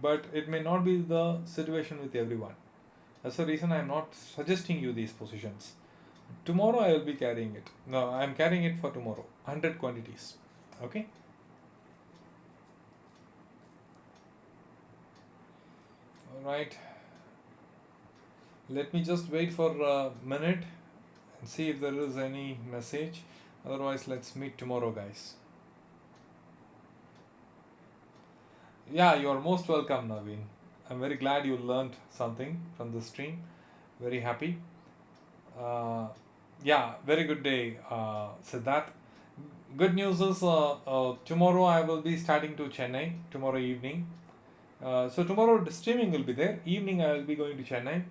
But it may not be the situation with everyone. That's the reason I am not suggesting you these positions. Tomorrow I will be carrying it. No, I am carrying it for tomorrow. 100 quantities. Okay? Alright. Let me just wait for a minute and see if there is any message. Otherwise, let's meet tomorrow, guys. Yeah, you are most welcome, Naveen. I'm very glad you learned something from the stream. Very happy. Uh, yeah, very good day, Siddharth. Good news is tomorrow I will be starting to Chennai tomorrow evening. So tomorrow the streaming will be there. Evening I will be going to Chennai.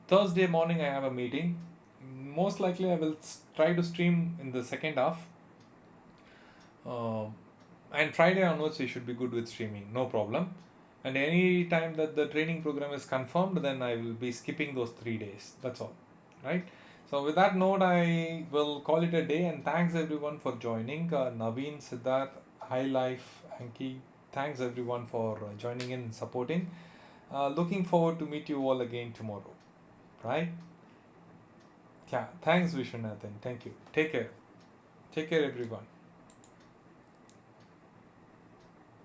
Thursday morning I have a meeting. Most likely I will try to stream in the second half. Uh, and Friday onwards we should be good with streaming, no problem. And any time that the training program is confirmed, then I will be skipping those 3 days. That's all, right? So with that note, I will call it a day. And thanks everyone for joining. Naveen, Siddharth, High Life, Anki. Thanks everyone for joining in and supporting. Looking forward to meet you all again tomorrow. Right? Yeah. Thanks, Vishwanathan. Thank you. Take care. Take care, everyone.